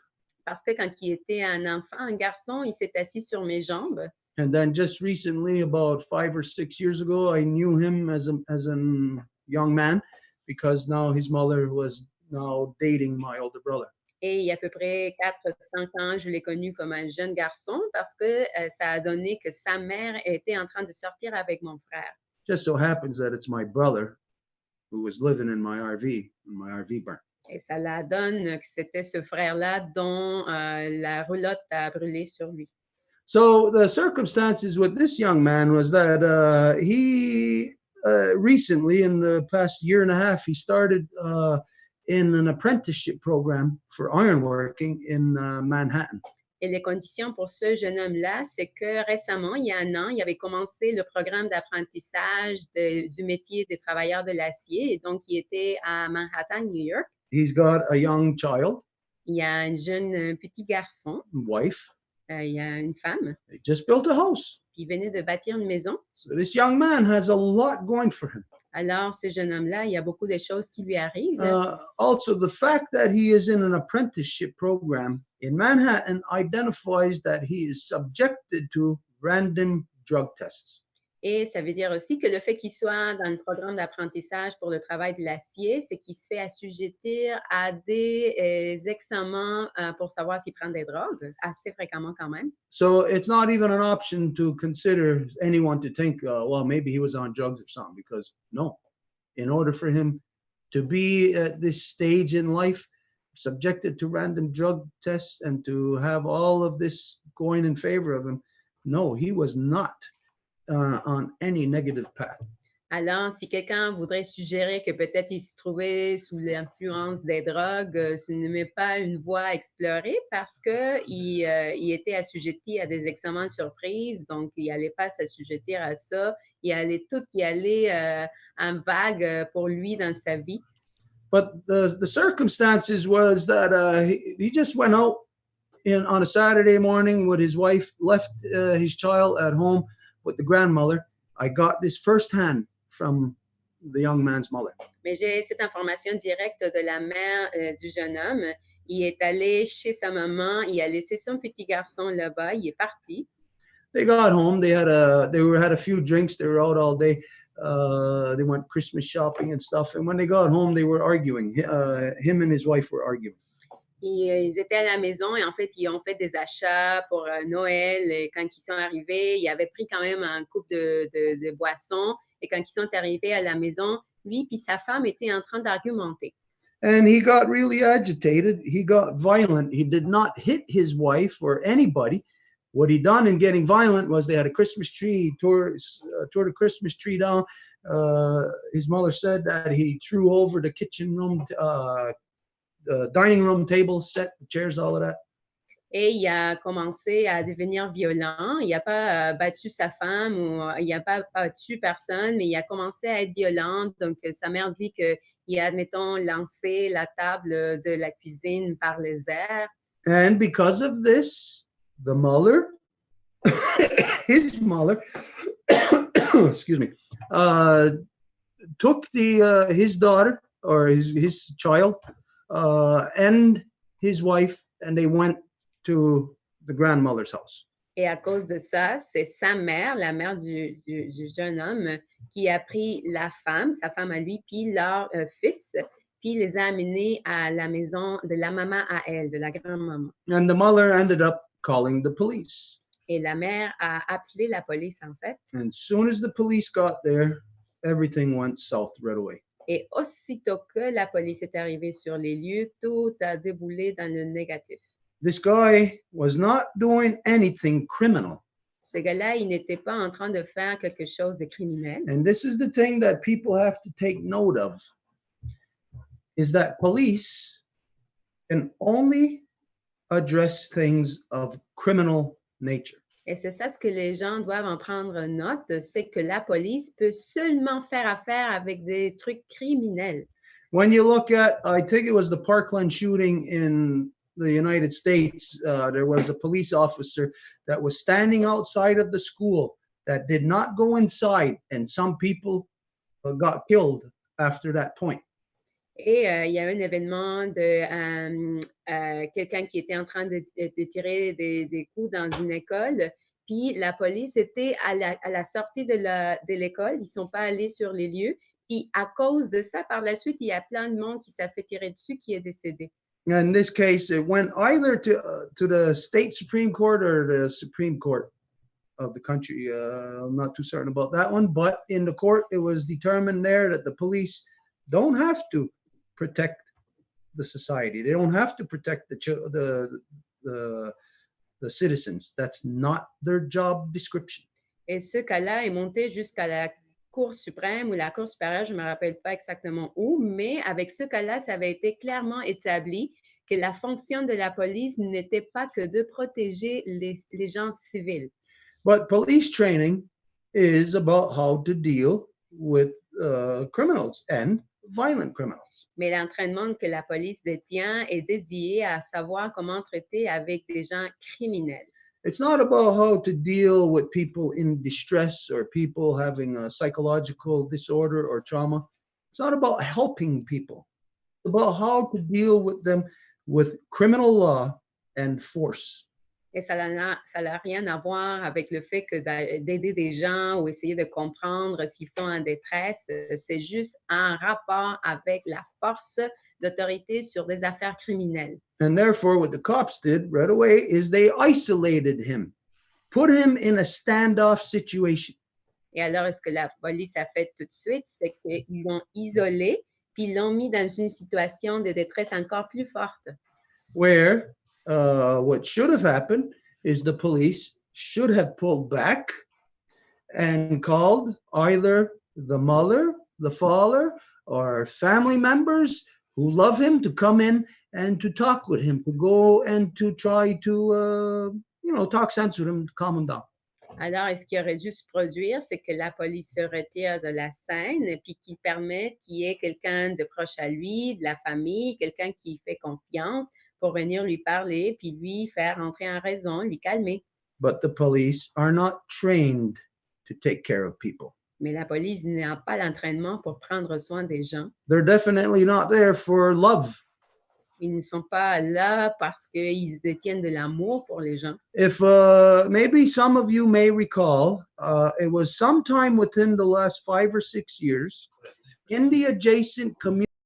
Parce que quand il était un enfant, un garçon, il s'est assis sur mes jambes. And then just recently, about 5 or 6 years ago, I knew him as a young man because now his mother was now dating my older brother. Et il y a à peu près 4-5 ans, je l'ai connu comme un jeune garçon parce que ça a donné que sa mère était en train de sortir avec mon frère. Just so happens that it's my brother who was living in my RV when my RV burnt. Et ça la donne que c'était ce frère-là dont la roulotte a brûlé sur lui. So the circumstances with this young man was that he recently, in the past year and a half, he started in an apprenticeship program for ironworking in Manhattan. Et les conditions pour ce jeune homme-là, c'est que récemment, il y a un an, il avait commencé le programme d'apprentissage du métier des travailleurs de l'acier. Et donc, il était à Manhattan, New York. He's got a young child. Il y a un jeune petit garçon. Wife. Il y a une femme. They just built a house. Il venait de bâtir une maison. So this young man has a lot going for him. Alors, ce jeune homme-là, il y a beaucoup de choses qui lui arrivent. Also, the fact that he is in an apprenticeship program in Manhattan identifies that he is subjected to random drug tests. Et ça veut dire aussi que le fait qu'il soit dans le programme d'apprentissage pour le travail de l'acier, c'est qu'il se fait assujettir à des examens pour savoir s'il prend des drogues, assez fréquemment quand même. So it's not even an option to consider anyone to think, well, maybe he was on drugs or something, because no. In order for him to be at this stage in life, subjected to random drug tests and to have all of this going in favor of him, no, he was not on any negative path. Alors, si quelqu'un voudrait suggérer que peut-être il se trouvait sous l'influence des drogues, ce n'est pas une voie à explorer parce qu'il était assujetti à des examens surprises, donc il n'allait pas s'assujettir à ça, il allait en vague pour lui dans sa vie. But the circumstances was that he just went out on a Saturday morning with his wife, left his child at home with the grandmother. I got this firsthand from the young man's mother. Mais j'ai cette information directe de la mère du jeune homme. Il est allé chez sa maman, il a laissé son petit garçon là-bas, il est parti. They got home, they had a few drinks, they were out all day. They went Christmas shopping and stuff. And when they got home, they were arguing. Him and his wife were arguing. Ils étaient à la maison et en fait, ils ont fait des achats pour Noël. Et quand ils sont arrivés, ils avaient pris quand même un couple de boissons. Et quand ils sont arrivés à la maison, lui puis sa femme étaient en train d'argumenter. And he got really agitated. He got violent. He did not hit his wife or anybody. What he done in getting violent was they had a Christmas tree. He tore the Christmas tree down his mother said that he threw over the kitchen room, the dining room table set, the chairs, all of that. Et il a commencé à devenir violent. Il n'a pas battu sa femme ou il n'a pas battu personne, mais il a commencé à être violent. Donc, sa mère dit qu'il a, admettons, lancé la table de la cuisine par les airs. And because of this, the mother, his mother, excuse me, took his daughter or his child and his wife, and they went to the grandmother's house. Et à cause de ça, c'est sa mère, la mère du jeune homme, qui a pris la femme, sa femme à lui, puis leur fils, puis les a amenés à la maison de la maman à elle, de la grand-maman. And the mother ended up calling the police. Et la mère a appelé la police, en fait. And as soon as the police got there, everything went south right away. Et aussitôt que la police est arrivée sur les lieux, tout a déboulé dans le négatif. This guy was not doing anything criminal. Ce gars-là, il n'était pas en train de faire quelque chose de criminel. And this is the thing that people have to take note of, is that police can only address things of criminal nature. Et c'est ça ce que les gens doivent en prendre note, c'est que la police peut seulement faire affaire avec des trucs criminels. When you look at, I think it was the Parkland shooting in the United States, there was a police officer that was standing outside of the school that did not go inside, and some people got killed after that point. Et il y a un événement de quelqu'un qui était en train de tirer des coups dans une école, puis la police était à la sortie de l'école, ils ne sont pas allés sur les lieux, puis à cause de ça, par la suite, il y a plein de monde qui s'est fait tirer dessus, qui est décédé. In this case, it went either to the state Supreme Court or the Supreme Court of the country. I'm not too certain about that one, but in the court, it was determined there that the police don't have to protect the society. They don't have to protect the citizens. That's not their job description. Et ce cas-là est monté jusqu'à la Cour suprême ou la Cour supérieure, je ne me rappelle pas exactement où, mais avec ce cas-là, ça avait été clairement établi que la fonction de la police n'était pas que de protéger les gens civils. But police training is about how to deal with criminals and violent criminals. Mais l'entraînement que la police détient est dédié à savoir comment traiter avec des gens criminels. It's not about how to deal with people in distress or people having a psychological disorder or trauma. It's not about helping people. It's about how to deal with them with criminal law and force. Et ça n'a rien à voir avec le fait que d'aider des gens ou essayer de comprendre s'ils sont en détresse. C'est juste un rapport avec la force d'autorité sur des affaires criminelles. And therefore, what the cops did right away is they isolated him, put him in a standoff situation. Et alors, ce que la police a fait tout de suite, c'est qu'ils l'ont isolé, puis ils l'ont mis dans une situation de détresse encore plus forte. Where what should have happened is the police should have pulled back and called either the mother, the father, or family members who love him to come in and to talk with him, to go and to try to, talk sense with him, to calm him down. Alors, ce qui aurait dû se produire, c'est que la police se retire de la scène puis qu'il permette qu'il y ait quelqu'un de proche à lui, de la famille, quelqu'un qui fait confiance pour venir lui parler puis lui faire entrer en raison, lui calmer. But the police are not trained to take care of people. Mais la police n'a pas l'entraînement pour prendre soin des gens. They're definitely not there for love. Ils ne sont pas là parce qu'ils détiennent de l'amour pour les gens. If maybe some of you may recall, it was sometime within the last 5 or 6 years in the adjacent community